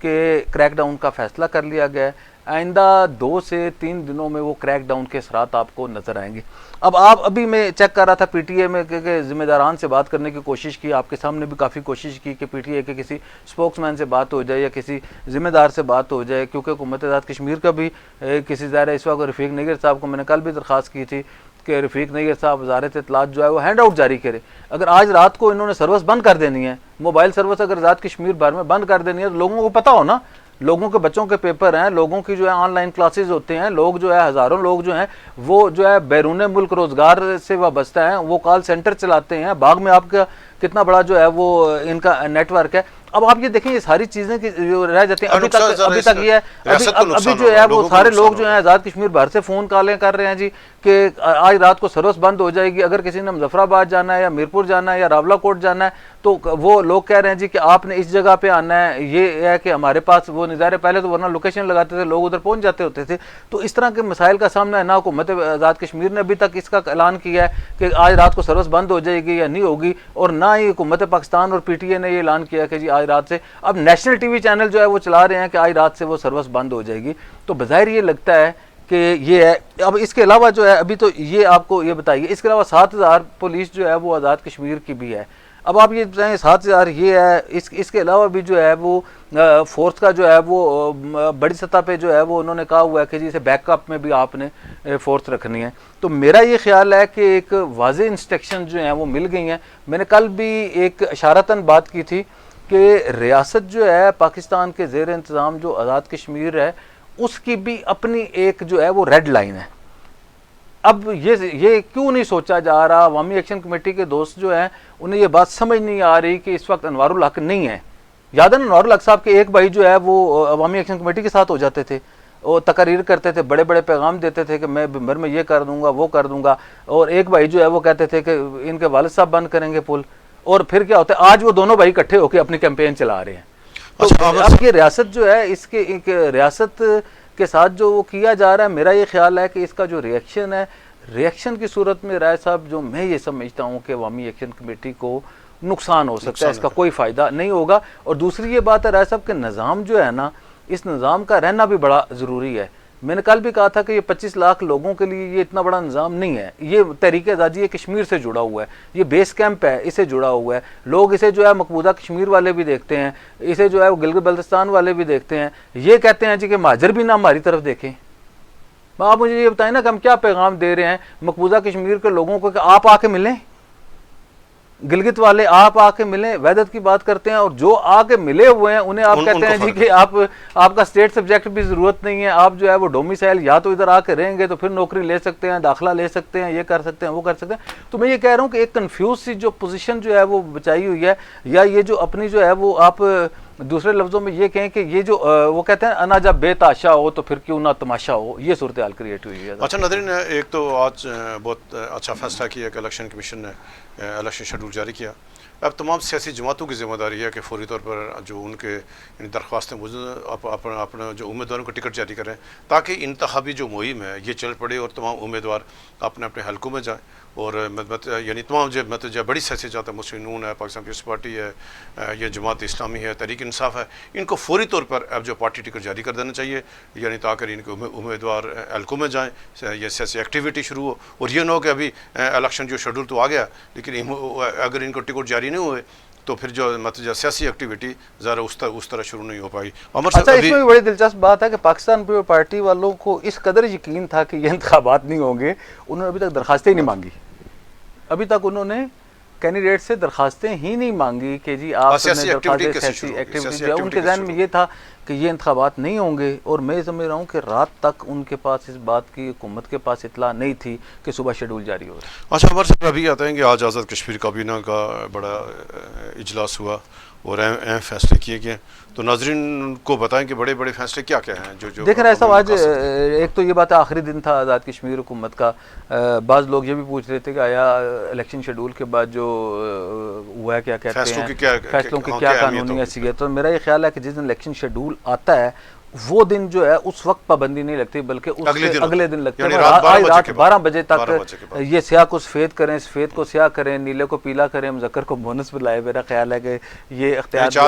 कि क्रैकडाउन का फैसला कर लिया गया है। आइंदा 2 से 3 दिनों में वो क्रैकडाउन के असरात आपको नज़र आएंगे। अब आप अभी मैं चेक कर रहा था पीटीए में कि ज़िम्मेदारान से बात करने की कोशिश की, आपके सामने भी काफ़ी कोशिश की कि पीटीए के किसी स्पोक्समैन से बात हो जाए या किसी ज़िम्मेदार से बात हो जाए, क्योंकि हुकूमत आज़ाद कश्मीर का भी किसी ज़ाहिर इस वक्त रफ़ीक नैयर साहब को मैंने कल भी दरख्वास्त की थी कि रफ़ीक नैयर साहब वज़ारत इत्तलात जो है वो हैंड आउट जारी करे। अगर आज रात को इन्होंने सर्विस बंद कर देनी है, मोबाइल सर्विस अगर आज़ाद कश्मीर भर में बंद कर देनी है, तो लोगों को पता हो ना, लोगों के बच्चों के पेपर हैं, लोगों की जो है ऑनलाइन क्लासेस होते हैं, लोग जो है हज़ारों लोग जो हैं वो जो है बैरून मुल्क रोज़गार से वाबस्ता हैं, वो कॉल सेंटर चलाते हैं, बाग में आपका कितना बड़ा जो है वो इनका नेटवर्क है। अब आप ये देखें, ये सारी चीज़ें रह जाती हैं। अभी तक ये है, अभी जो है वो सारे लोग जो हैं आज़ाद कश्मीर भर से फ़ोन कॉलें कर रहे हैं जी कि आज रात को सर्विस बंद हो जाएगी। अगर किसी ने मुजफ्फराबाद जाना है या मीरपुर जाना है या रावलाकोट जाना है तो वो लोग कह रहे हैं जी कि आपने इस जगह पे आना है। ये है कि हमारे पास वो नज़ारे पहले तो वरना लोकेशन लगाते थे, लोग उधर पहुँच जाते होते थे। तो इस तरह के मसाइल का सामना है ना। हुकूमत आज़ाद कश्मीर ने अभी तक इसका ऐलान किया है कि आज रात को सर्विस बंद हो जाएगी या नहीं होगी, और ना ही हुकूमत पाकिस्तान और PTI ने ये ऐलान किया कि जी आज रात से, अब नेशनल टीवी चैनल जो है वो चला रहे हैं कि आज रात से वो सर्विस बंद हो जाएगी। तो बज़ाहिर ये लगता है कि ये है। अब इसके अलावा जो है अभी तो ये आपको ये बताइए, इसके अलावा 7000 पुलिस जो है वो आज़ाद कश्मीर की भी है। अब आप ये बताएं 7000 ये है, इसके अलावा भी जो है वो फोर्स का जो है वो बड़ी सतह पे जो है वो उन्होंने कहा हुआ है कि जी इसे बैकअप में भी आपने फोर्स रखनी है। तो मेरा ये ख्याल है कि एक वाज़ेह इंस्ट्रक्शन जो है वो मिल गई हैं। मैंने कल भी एक इशारतन बात की थी कि रियासत जो है पाकिस्तान के ज़ेर इंतज़ाम जो आज़ाद कश्मीर है उसकी भी अपनी एक जो है वो रेड लाइन है। अब ये क्यों नहीं सोचा जा रहा, अवामी एक्शन कमेटी के दोस्त जो हैं उन्हें ये बात समझ नहीं आ रही कि इस वक्त अनवारुल हक नहीं है। याद है ना, अनवारुल हक साहब के एक भाई जो है वो अवामी एक्शन कमेटी के साथ हो जाते थे, वो तकरीर करते थे, बड़े बड़े पैगाम देते थे कि मैं बिम्बर में ये कर दूंगा वो कर दूंगा, और एक भाई जो है वो कहते थे कि इनके वालिद साहब बंद करेंगे पुल, और फिर क्या होता है आज वो दोनों भाई इकट्ठे होकर अपनी कैंपेन चला रहे हैं। तो अब ये रियासत जो है इसके एक रियासत के साथ जो वो किया जा रहा है, मेरा ये ख्याल है कि इसका जो रिएक्शन है, रिएक्शन की सूरत में राय साहब जो मैं ये समझता हूँ कि अवामी एक्शन कमेटी को नुकसान हो सकता है, इसका कोई फ़ायदा नहीं होगा। और दूसरी ये बात है राय साहब के निज़ाम जो है ना, इस निज़ाम का रहना भी बड़ा ज़रूरी है। मैंने कल भी कहा था कि ये 25 लाख लोगों के लिए ये इतना बड़ा निज़ाम नहीं है। ये तहरीक आज़ादी कश्मीर से जुड़ा हुआ है, ये बेस कैंप है, इससे जुड़ा हुआ है। लोग इसे जो है मकबूजा कश्मीर वाले भी देखते हैं, इसे जो है वो गिलगित बल्तिस्तान वाले भी देखते हैं। ये कहते हैं जी कि महाजर भी ना हमारी तरफ देखें। आप मुझे ये बताएं ना कि हम क्या पैगाम दे रहे हैं मकबूजा कश्मीर के लोगों को कि आप आके मिलें, गिलगित वाले आप आके मिलें, वैदत की बात करते हैं, और जो आके मिले हुए हैं उन्हें आप कहते हैं जी कि आपका स्टेट सब्जेक्ट भी जरूरत नहीं है, आप जो है वो डोमिसाइल या तो इधर आके रहेंगे तो फिर नौकरी ले सकते हैं, दाखिला ले सकते हैं, ये कर सकते हैं, वो कर सकते हैं। तो मैं ये कह रहा हूँ कि एक कंफ्यूज सी जो पोजीशन जो है वो बचाई हुई है, या ये जो अपनी जो है वो आप दूसरे लफ्जों में ये कहें कि ये जो वो कहते हैं अना जब बेताशा हो तो फिर क्यों ना तमाशा हो, ये सूरत हाल क्रिएट हुई है। अच्छा नाज़रीन, एक तो आज बहुत अच्छा फैसला किया कि इलेक्शन कमीशन ने इलेक्शन शेड्यूल जारी किया। अब तमाम सियासी जमातों की जिम्मेदारी है कि फौरी तौर पर जो उनके दरख्वास्तें अपना जो उम्मीदवारों को टिकट जारी करें, ताकि इंतखाबी जो मुहिम है ये चल पड़े और तमाम उम्मीदवार अपने अपने हलकों में जाएँ। और यानी तमाम जो बड़ी सियासी जमात है, मुस्लिम नून है, पाकिस्तान पीपल्स पार्टी है, ये जमात इस्लामी है, तहरीक इंसाफ है, इनको फौरी तौर पर अब जो पार्टी टिकट जारी कर देना चाहिए, यानी ताकि इनके उम्मीदवार हलकों में जाएँ, ये सियासी एक्टिविटी शुरू हो। और ये ना हो कि अभी इलेक्शन जो शेड्यूल तो आ गया, लेकिन अगर इनको टिकट जारी नहीं हुए तो फिर जो मतलब सियासी एक्टिविटी ज़रा उस तरह शुरू नहीं हो पाई। अच्छा, इसमें भी बड़ी दिलचस्प बात है कि पाकिस्तान पीपल्स पार्टी वालों को इस कदर यकीन था कि ये इंतखाबात नहीं होंगे, उन्होंने अभी तक दरखास्तें ही नहीं मांगी। अभी तक उन्होंने कैंडिडेट से दरखास्तें ही नहीं मांगी कि जी आप एक्टिविटी। उनके जहन में ये था कि ये इंतखाबात नहीं होंगे, और मैं समझ रहा हूँ कि रात तक उनके पास इस बात की हुकूमत के पास इतला नहीं थी कि सुबह शेड्यूल जारी हो रहा है। अच्छा, हमारे साथ अभी आते हैं कि आज आज़ाद कश्मीर काबीना का बड़ा इजलास हुआ और अहम फैसले किए गए, तो नाजरीन को बताएं कि बड़े बड़े फैसले क्या क्या हैं जो देख रहे हैं साहब। आज एक तो ये बात है, आखिरी दिन था आज़ाद कश्मीर हुकूमत का। बाज़ लोग ये भी पूछ रहे थे कि आया इलेक्शन शेड्यूल के बाद जो हुआ है क्या कहते हैं, फैसलों की क्या कानूनी हैसियत। तो मेरा ये ख्याल है कि जिस दिन इलेक्शन शेड्यूल आता है वो दिन जो है उस वक्त पाबंदी नहीं लगती, बल्कि अगले दिन लगती है। रात 12 बजे तक ये स्याह को सफ़ेद करें, सफ़ेद को स्याह करें, नीले को पीला करें, मुज़क्कर को बोनस बुलाए। मेरा ख्याल है कि ये इख्तियार जो है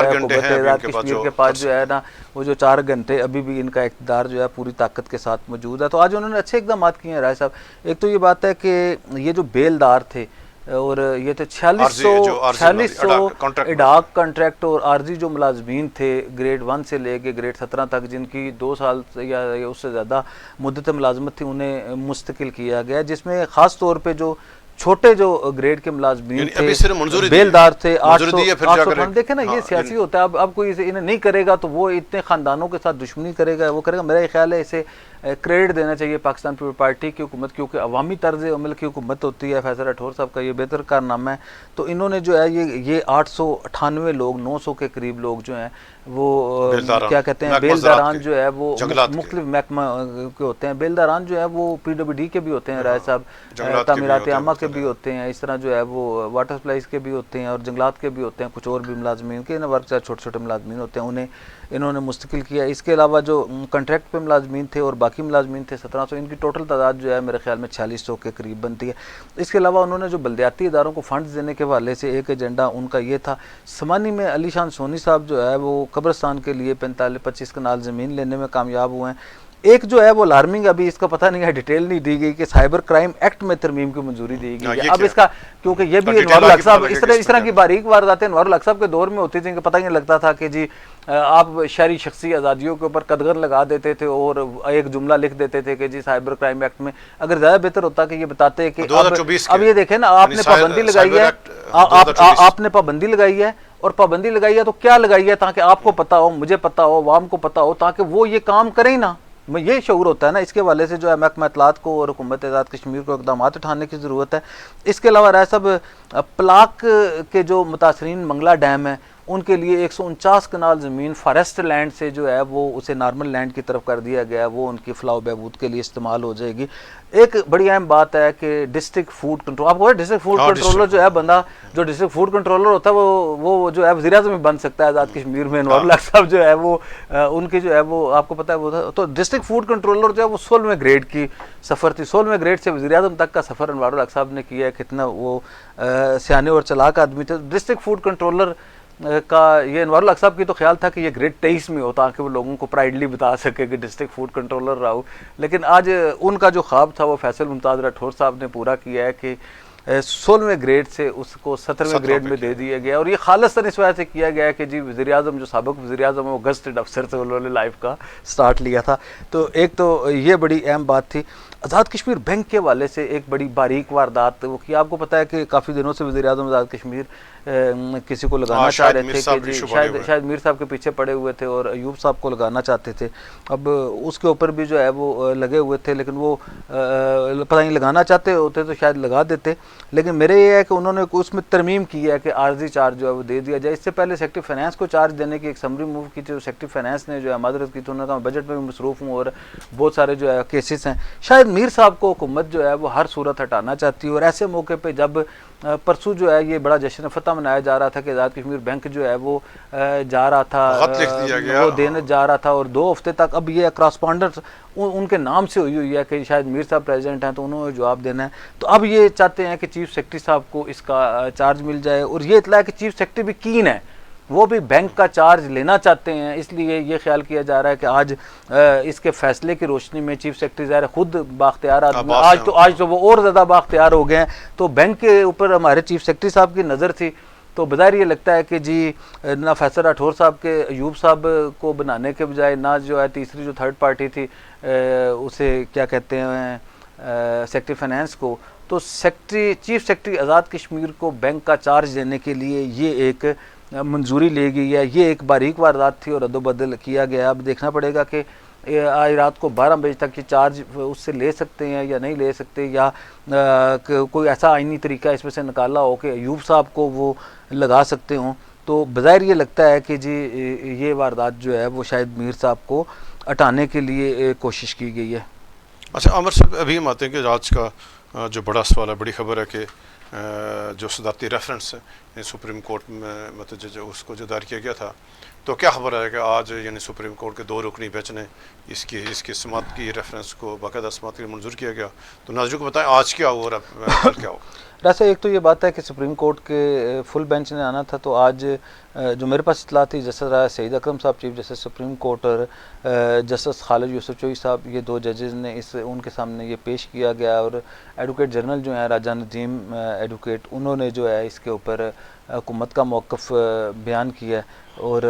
आज़ाद कश्मीर के पास जो है ना, वो जो 4 घंटे अभी भी इनका इक़्तिदार जो है पूरी ताकत के साथ मौजूद है। तो आज उन्होंने अच्छे इक़दाम किए हैं राय साहब। एक तो ये बात है कि ये जो बेलदार थे, और ये थे 4600 इडाक कॉन्ट्रैक्ट और आर्जी जो मुलाजमीन थे ग्रेड 1 से लेके ग्रेड 17 तक, जिनकी 2 साल या उससे ज़्यादा मुद्दत मुलाजमत थी, उन्हें मुस्तकिल किया गया, जिसमें ख़ास तौर पे जो छोटे जो ग्रेड के मुलाजमीन थे, बेलदार थे, 800 देखे ना, ये सियासी होता है। अब कोई इन्हें नहीं करेगा तो वो इतने ख़ानदानों के साथ दुश्मनी करेगा, वो करेगा। मेरा ख्याल है इसे क्रेडिट देना चाहिए पाकिस्तान पीपल्स पार्टी की हुकूमत, क्योंकि अवामी तर्ज अमल की हुकूमत होती है। फैसल राठौर साहब का ये बेहतर कारनामा है। तो इन्होंने जो है ये 898 लोग, 900 के करीब लोग जो हैं वो क्या कहते हैं, बेलदारान जो है वो मुख्तलिफ महकमा के होते हैं। बेलदारान जो है वो PWD के भी होते हैं राय साहब, तामीरात आमा के भी होते हैं, इस तरह जो है वो वाटर सप्लाईज के भी होते हैं, और जंगलात के भी होते हैं, कुछ और भी मुलाजमीन के वर्क छोटे छोटे मुलाजमीन होते हैं, उन्हें इन्होंने मुस्तकिल किया। इसके अलावा जो कॉन्ट्रैक्ट पे मुलाजमीन थे और बाकी मुलाजमीन थे 1700, इनकी टोटल तादाद जो है मेरे ख्याल में 4600 के करीब बनती है। इसके अलावा उन्होंने जो बल्दियाती इदारों को फंड्स देने के हवाले से एक एजेंडा उनका ये था। समानी में अली शान सोनी साहब जो है वो कब्रिस्तान के लिए 45-25 कनाल ज़मीन लेने में कामयाब हुए हैं। एक जो है वो अलार्मिंग, अभी इसका पता नहीं है, डिटेल नहीं दी गई कि साइबर क्राइम एक्ट में तरमीम की मंजूरी दी गई है। अब इसका, क्योंकि ये भी अनवारुल हक साहब इस तरह की बारीक वारदातें अनवारुल हक साहब के दौर में होती थी कि पता ही नहीं लगता था कि जी आप शहरी शख्सी आज़ादियों के ऊपर कदगर लगा देते थे और एक जुमला लिख देते थे कि जी साइबर क्राइम एक्ट में। अगर ज़्यादा बेहतर होता कि ये बताते कि अब ये देखें ना, आपने पाबंदी लगाई है, आपने पाबंदी लगाई है, और पाबंदी लगाई है तो क्या लगाई है, ताकि आपको पता हो, मुझे पता हो, वाम को पता हो, ताकि वो ये काम करें ना। ये शऊर होता है ना। इसके हवाले से जो है महकमा इत्तलात को और हुकूमत आज़ाद कश्मीर को इक़दाम उठाने की ज़रूरत है। इसके अलावा राय साहब, पलाक के जो मुतासरीन मंगला डैम है उनके लिए 149 कनाल ज़मीन फॉरेस्ट लैंड से जो है वो उसे नॉर्मल लैंड की तरफ कर दिया गया, वो उनकी फलाह बहबूद के लिए इस्तेमाल हो जाएगी। एक बड़ी अहम बात है कि डिस्ट्रिक्ट फूड कंट्रोल, आपको डिस्ट्रिक्ट फूड कंट्रोलर जो है, बंदा जो डिस्ट्रिक्ट फूड कंट्रोलर होता है वो जो है वज़ीर-ए-आज़म में बन सकता है आज़ाद कश्मीर में। अनवारुल हक साहब जो है वो उनकी जो है वो आपको पता है वो, तो डिस्ट्रिक्ट फूड कंट्रोलर जो है वो 16वें ग्रेड की सफ़र थी। 16वें ग्रेड से वज़ीर-ए-आज़म तक का सफ़र अनवारुल हक साहब ने किया है। कितना वो सियाने और चलाक आदमी थे। डिस्ट्रिक्ट फूड कंट्रोलर का ये अनवारुल हक साहब की तो ख्याल था कि ये ग्रेड 23 में हो, ताकि वो लोगों को प्राइडली बता सके कि डिस्ट्रिक्ट फूड कंट्रोलर रहा हो। लेकिन आज उनका जो ख्वाब था वो फैसल मुमताज़ राठौर साहब ने पूरा किया है कि 16वें ग्रेड से उसको 17वें ग्रेड में दे दिया गया, और ये खालिस्तान इस वजह से किया गया है कि जी वज़ीर आज़म जो साबिक़ वज़ीर आज़म है वो गज़टेड अफसर से उन्होंने लाइफ का स्टार्ट लिया था। तो एक तो ये बड़ी अहम बात थी। आज़ाद कश्मीर बैंक के वाले से एक बड़ी बारीक वारदात वो कि आपको पता है कि काफ़ी दिनों से वज़ीर आज़म आज़ाद कश्मीर किसी को लगाना चाह रहे थे कि जी शायद मीर साहब के पीछे पड़े हुए थे और अयूब साहब को लगाना चाहते थे। अब उसके ऊपर भी जो है वो लगे हुए थे, लेकिन वो पता नहीं लगाना चाहते होते तो शायद लगा देते। लेकिन मेरे ये है कि उन्होंने उसमें तरमीम की है कि आर्जी चार्ज जो है वो दे दिया जाए। इससे पहले सेक्रेटरी फाइनेंस को चार्ज देने की एक समरी मूव की थी, सेक्रेटरी फाइनेंस ने जो है मादरत की थी, उन्होंने कहा बजट में भी मसरूफ़ हूँ और बहुत सारे जो है केसेस हैं। शायद मीर साहब को हुकूमत जो है वो हर सूरत हटाना चाहती है, और ऐसे मौके पर जब परसों जो है ये बड़ा जश्न फतह मनाया जा रहा था कि आज़ाद कश्मीर बैंक जो है वो जा रहा था, वो देने जा रहा था, और 2 हफ्ते तक अब ये करस्पॉन्डेंस उनके नाम से हुई है कि शायद मीर साहब प्रेसिडेंट हैं तो उन्होंने जवाब देना है। तो अब ये चाहते हैं कि चीफ सेक्रेटरी साहब को इसका चार्ज मिल जाए, और ये इतला है कि चीफ सेक्रेटरी भी कीन है, वो भी बैंक का चार्ज लेना चाहते हैं। इसलिए ये ख्याल किया जा रहा है कि आज इसके फैसले की रोशनी में चीफ सेक्रेटरी ज़ाहिर खुद बाख्तियार आदमी, आज तो वो और ज़्यादा बाख्तियार हो गए हैं। तो बैंक के ऊपर हमारे चीफ सेक्रेटरी साहब की नज़र थी, तो बज़ाहिर ये लगता है कि जी ना फैसल राठौर साहब के अयूब साहब को बनाने के बजाय ना जो है तीसरी जो थर्ड पार्टी थी उसे क्या कहते हैं सेक्रेटरी फाइनेंस को, तो चीफ सेक्रेटरी आज़ाद कश्मीर को बैंक का चार्ज देने के लिए ये एक मंजूरी ली गई है। ये एक बारीक वारदात थी और अदोबदल किया गया। अब देखना पड़ेगा कि आज रात को 12 बजे तक ये चार्ज उससे ले सकते हैं या नहीं ले सकते, या कोई ऐसा आईनी तरीका इसमें से निकाला हो कि अयूब साहब को वो लगा सकते हों। तो बज़ाहिर ये लगता है कि जी ये वारदात जो है वो शायद मीर साहब को हटाने के लिए कोशिश की गई है। अच्छा आमिर साहब, अभी हम आते हैं कि आज का जो बड़ा सवाल है, बड़ी खबर है कि जो सदारती रेफरेंस है सुप्रीम कोर्ट में मतलब जो उसको जो दायर किया गया था, तो क्या खबर है कि आज यानी सुप्रीम कोर्ट के 2 रुकनी बेंच ने इसकी समात की रेफरेंस को बाकायदा समात के लिए मंजूर किया गया। तो नाज़रीन को बताएं आज क्या हुआ और कल क्या होगा। वैसे एक तो ये बात है कि सुप्रीम कोर्ट के फुल बेंच ने आना था, तो आज जो मेरे पास इतला थी जस्टिस राय सईद अकरम साहब चीफ जस्टिस सुप्रीम कोर्ट और जस्टिस खालिद यूसुफ चोई साहब, ये 2 जजेस ने उनके सामने ये पेश किया गया, और एडवोकेट जनरल जो है राजा नजीम एडवोकेट, उन्होंने जो है इसके ऊपर हुकूमत का मौक़िफ़ बयान किया। और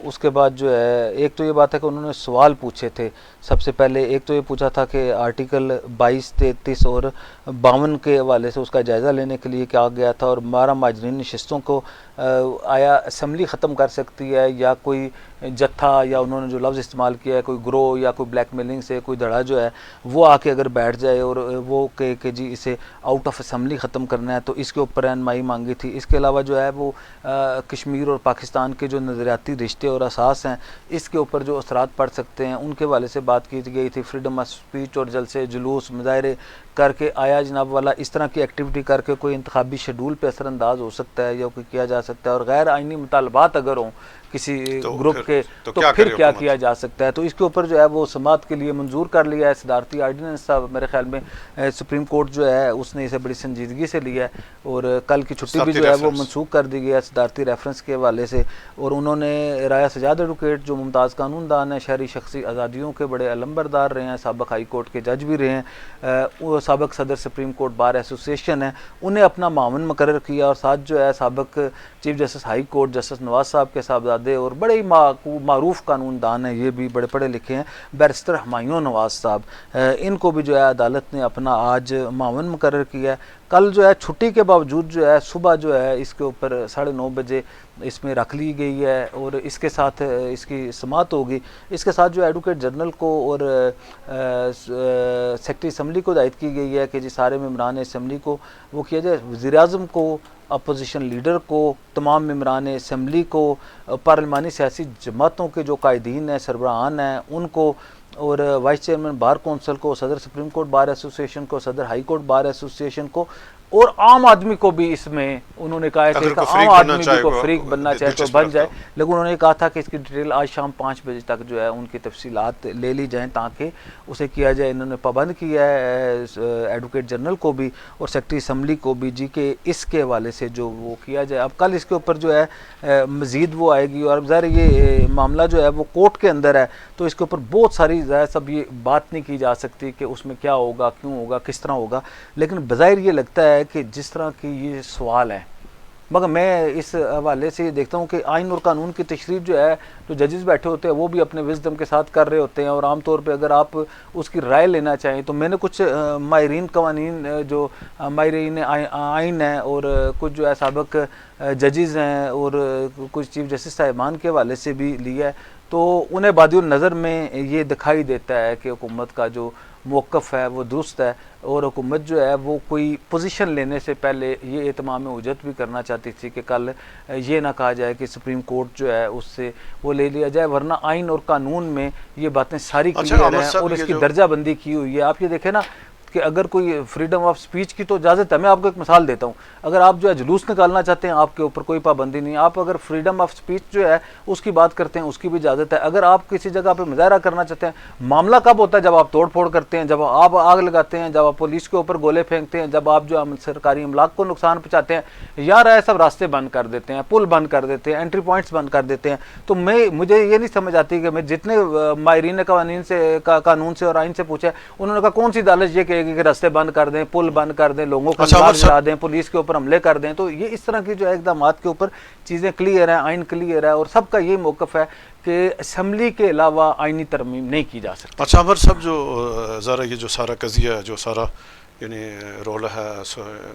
उसके बाद जो है एक तो ये बात है कि उन्होंने सवाल पूछे थे। सबसे पहले एक तो ये पूछा था कि आर्टिकल 22, 33 और 52 के हवाले से उसका जायज़ा लेने के लिए कहा गया था, और 12 माजरीन नशिस्तों को आया असम्बली ख़त्म कर सकती है या कोई जत्था, या उन्होंने जो लफ्ज़ इस्तेमाल किया है कोई ग्रोह या कोई ब्लैकमेलिंग से कोई धड़ा जो है वो आके अगर बैठ जाए और वो कि जी इसे आउट ऑफ असम्बली ख़त्म करना है, तो इसके ऊपर रहनुमाई मांगी थी। इसके अलावा जो है वो कश्मीर और पाकिस्तान के जो नज़रियाती रिश्ते और असास हैं इसके ऊपर जो असरात पड़ सकते हैं उनके वाले से बात की गई थी। फ्रीडम ऑफ स्पीच और जलसे जुलूस मुजाहरे करके आया जनाब वाला इस तरह की एक्टिविटी करके कोई इंतखाबी शेड्यूल पे असरअंदाज हो सकता है या कोई किया जा सकता है, और गैर आइनी मुतालबात अगर हों किसी ग्रुप के तो फिर क्या किया जा सकता है। तो इसके ऊपर जो है वो समात के लिए मंजूर कर लिया है सदारती आर्डिनेंस साहब। मेरे ख्याल में सुप्रीम कोर्ट जो है उसने इसे बड़ी संजीदगी से लिया है, और कल की छुट्टी भी जो है वो मनसूख कर दी गई है सदारती रेफरेंस के हवाले से। और उन्होंने राया सजाद एडवोकेट जो मुमताज़ कानूनदान है, शहरी शख्सी आज़ादियों के बड़े अलंबरदार रहे हैं, साबिक़ हाई कोर्ट के जज भी रहे हैं, वो साबिक़ सदर सुप्रीम कोर्ट बार एसोसिएशन है, उन्हें अपना मामून मुकर्रर किया। और साथ जो है साबिक़ chief justice high court justice Nawaz साहब के साहबजादे और बड़े ही मारूफ कानूनदान हैं, ये भी बड़े पढ़े लिखे हैं, बैरिस्टर हुमायूं नवाज साहब, इनको भी जो है अदालत ने अपना आज मामून मुकर्रर किया। कल जो है छुट्टी के बावजूद जो है सुबह जो है इसके ऊपर 9:30 बजे इसमें रख ली गई है, और इसके साथ इसकी समात होगी। इसके साथ जो एडवोकेट जनरल को और सेक्रेटरी असम्बली को हिदायत की गई है कि जी सारे मेम्बरान असम्बली को वो किया जाए, वज़ीर आज़म को, अपोजिशन लीडर को, तमाम मेम्बरान असम्बली को, पार्लिमानी सियासी जमातों के जो कायदीन हैं, सरबराहान हैं उनको, और वाइस चेयरमैन बार कौंसिल को, सदर सुप्रीम कोर्ट बार एसोसिएशन को, सदर हाई कोर्ट बार एसोसिएशन को, और आम आदमी को भी इसमें उन्होंने कहा है कि आम आदमी भी को फ्रीक बनना चाहे तो बन जाए। लेकिन उन्होंने कहा था कि इसकी डिटेल आज शाम 5 बजे तक जो है उनकी तफसीलात ले ली जाएँ ताकि उसे किया जाए। इन्होंने पाबंद किया है एडवोकेट जनरल को भी और सेक्रेटरी असम्बली को भी जी के इसके हवाले से जो वो किया जाए। अब कल इसके ऊपर जो है मज़ीद वो आएगी, और ज़ाहिर ये मामला जो है वो कोर्ट के अंदर है, तो इसके ऊपर बहुत सारी ज़ाहिर सब ये बात नहीं की जा सकती कि उसमें क्या होगा, क्यों होगा, किस तरह होगा। लेकिन बज़ाहिर ये लगता है है कि जिस तरह की ये सवाल है, मगर मैं इस हवाले से ये देखता हूँ कि आइन और कानून की तशरीह जो है, जो जजेस बैठे होते हैं वो भी अपने विजडम के साथ कर रहे होते हैं, और आमतौर पे अगर आप उसकी राय लेना चाहें तो मैंने कुछ माहिरीन कवानीन, जो माहिरीन आइन हैं और कुछ जो है साबिक जजेस हैं और कुछ चीफ जस्टिस साहिबान के हवाले से भी लिया है, तो उन्हें बादिउन नज़र में ये दिखाई देता है कि हुकूमत का जो मौक़िफ़ है वो दुरुस्त है, और हुकूमत जो है वो कोई पोजीशन लेने से पहले ये एहतमाम उजत भी करना चाहती थी कि कल ये ना कहा जाए कि सुप्रीम कोर्ट जो है उससे वो ले लिया जाए, वरना आइन और कानून में ये बातें सारी क्लियर हैं और इसकी दर्जाबंदी की हुई है। आप ये देखें ना कि अगर कोई फ्रीडम ऑफ स्पीच की तो इजाज़त है। मैं आपको एक मिसाल देता हूँ, अगर आप जो है जुलूस निकालना चाहते हैं आपके ऊपर कोई पाबंदी नहीं, आप अगर फ्रीडम ऑफ स्पीच जो है उसकी बात करते हैं उसकी भी इजाज़त है। अगर आप किसी जगह पे मुजाहरा करना चाहते हैं, मामला कब होता है? जब आप तोड़ फोड़ करते हैं, जब आप आग लगाते हैं, जब आप पुलिस के ऊपर गोले फेंकते हैं, जब आप जो सरकारी अमलाक को नुकसान पहुँचाते हैं, या राय सब रास्ते बंद कर देते हैं, पुल बंद कर देते हैं, एंट्री पॉइंट्स बंद कर देते हैं। तो मुझे ये नहीं समझ आती कि मैं जितने माहिरीन कानून से कानून से और आइन से पूछा, उन्होंने कहा कौन सी अदालत ये कहेगी कि रास्ते बंद कर दें, पुल बंद कर दें, लोगों को जला दें, पुलिस के ऊपर हमले कर दें। तो ये इस तरह की जो है इक़दाम के ऊपर चीज़ें क्लियर हैं, आइन क्लियर है, और सबका ये मौक़िफ़ है कि असम्बली के अलावा आइनी तरमीम नहीं की जा सकती। अच्छा अमर साहब, जो ज़रा ये जो सारा कज़िया जो सारा यानी रोल है,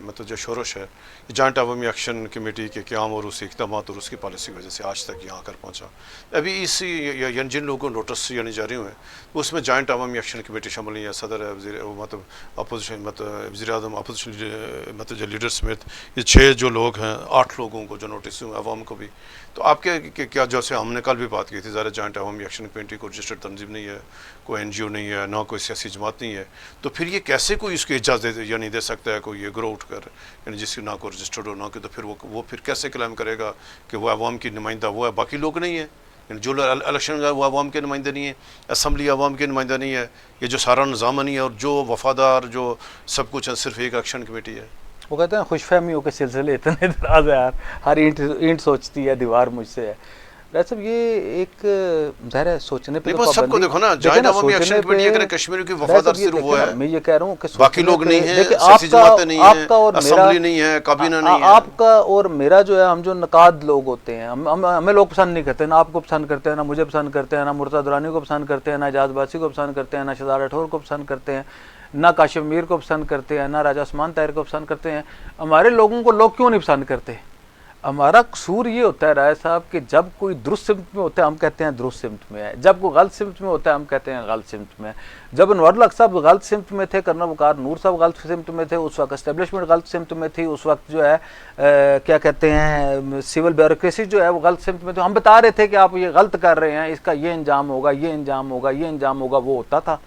मतलब जो शोरश है, जॉइंट अवामी एक्शन कमेटी के क़याम और उसके इक़दाम और उसकी पॉलिसी की वजह से आज तक यहाँ कर पहुँचा। अभी इस यानी जिन लोगों को नोटिस यानी जारी हुए उसमें जॉइंट अवामी एक्शन कमेटी शामिल नहीं है, सदर है, मतलब अपोजिशन, मतलब वज़ीर आज़म, अपोजिशन मतलब जो लीडर समेत ये 6 जो लोग हैं, 8 लोगों को जो नोटिस हुए, अवाम को भी। तो आपके क्या, जैसे हमने कल भी बात की थी, ज़रा जॉइंट अवामी एक्शन कमेटी को रजिस्टर्ड तंजीम नहीं है, कोई NGO नहीं है, ना कोई सियासी जमात नहीं है, तो फिर ये कैसे कोई इसकी इजाज़त या नहीं दे सकता है कोई ये ग्रो उठ कर, यानी जिसकी ना कोई रजिस्टर्ड हो ना कि, तो फिर वो फिर कैसे क्लेम करेगा कि वो अवाम की नुमाइंदा वो है, बाकी लोग नहीं है? जो इलेक्शन वो अवाम के नुमाइंदे नहीं है, असम्बली अवाम के नुमाइंदा नहीं है, ये जो सारा निज़ाम नहीं है, और जो वफादार जो सब कुछ है सिर्फ एक एक्शन कमेटी है। वो कहते हैं खुशफहमियों के सिलसिले इतने दराज है यार, हर ईंट सोचती है दीवार मुझसे है। वैसे ये एक ज़ाहिर है सोचने पे, तो सबको देखो ना, जॉइंट अवामी एक्शन कमेटी अगर कश्मीर की वफादार सिर्फ वो है, मैं ये कह रहा हूँ कि बाकी लोग नहीं है, सियासी जमातें नहीं है, असेंबली नहीं है, काबीना नहीं है। आपका और मेरा जो है, हम जो नकाद लोग होते हैं, हमें लोग पसंद नहीं करते, ना आपको पसंद करते हैं, ना मुझे पसंद करते हैं, ना मुर्तज़ा दुरानी को पसंद करते हैं, ना एजाज बासी को पसंद करते हैं, ना शहजाद राठौर को पसंद करते हैं, ना काशिफ मीर को पसंद करते हैं, ना राजा उस्मान ताहिर को पसंद करते हैं। हमारे लोगों को लोग क्यों नहीं पसंद करते? हमारा कसूर ये होता है राय साहब कि जब कोई दुरुस्त सिमत में होता है हम कहते हैं दुरुस्त सिमत में है, जब कोई गलत सिमत में होता है हम कहते हैं गलत सिमत में है। जब अनवर हक साहब गलत सिमत में थे, कर्नल वकार नूर साहब गलत सिमत में थे, उस वक्त एस्टेब्लिशमेंट गलत सिमत में थी, उस वक्त जो है क्या कहते हैं सिविल ब्यूरोक्रेसी जो है वो गलत सिमत में थी। हम बता रहे थे कि आप ये गलत कर रहे हैं, इसका ये अंजाम होगा, ये अंजाम होगा, ये अंजाम होगा, वो होता था।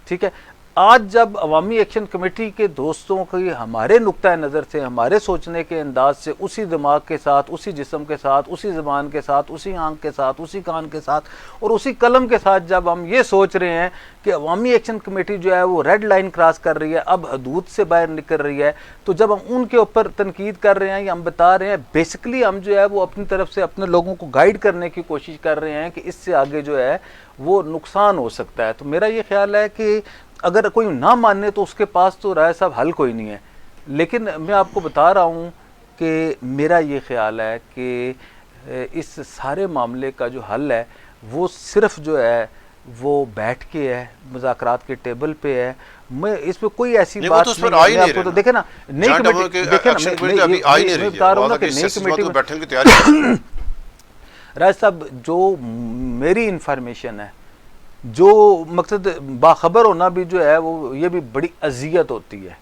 ठीक है, आज जब अवामी एक्शन कमेटी के दोस्तों की हमारे नुक्ता नज़र से, हमारे सोचने के अंदाज से, उसी दिमाग के साथ, उसी जिस्म के साथ, उसी ज़बान के साथ, उसी आंख के साथ, उसी कान के साथ और उसी कलम के साथ जब हम ये सोच रहे हैं कि अवामी एक्शन कमेटी जो है वो रेड लाइन क्रॉस कर रही है, अब हदूद से बाहर निकल रही है, तो जब हम उनके ऊपर तनकीद कर रहे हैं या हम बता रहे हैं, बेसिकली हम जो है वो अपनी तरफ से अपने लोगों को गाइड करने की कोशिश कर रहे हैं कि इससे आगे जो है वो नुकसान हो सकता है। तो मेरा ये ख्याल है कि अगर कोई ना माने तो उसके पास तो राय साहब हल कोई नहीं है, लेकिन मैं आपको बता रहा हूँ कि मेरा ये ख्याल है कि इस सारे मामले का जो हल है वो सिर्फ जो है वो बैठ के है, मुज़ाकरात के टेबल पे है। मैं इसमें कोई ऐसी बात नहीं है, आपको तो देखे ना नई कमेटी, देखे ना मैं बता रहा हूँ ना कि नई कमेटी में बैठने की तैयारी राय साहब, जो मेरी इंफॉर्मेशन है, जो मकसद बाखबर होना भी जो है वो ये भी बड़ी अजियत होती है,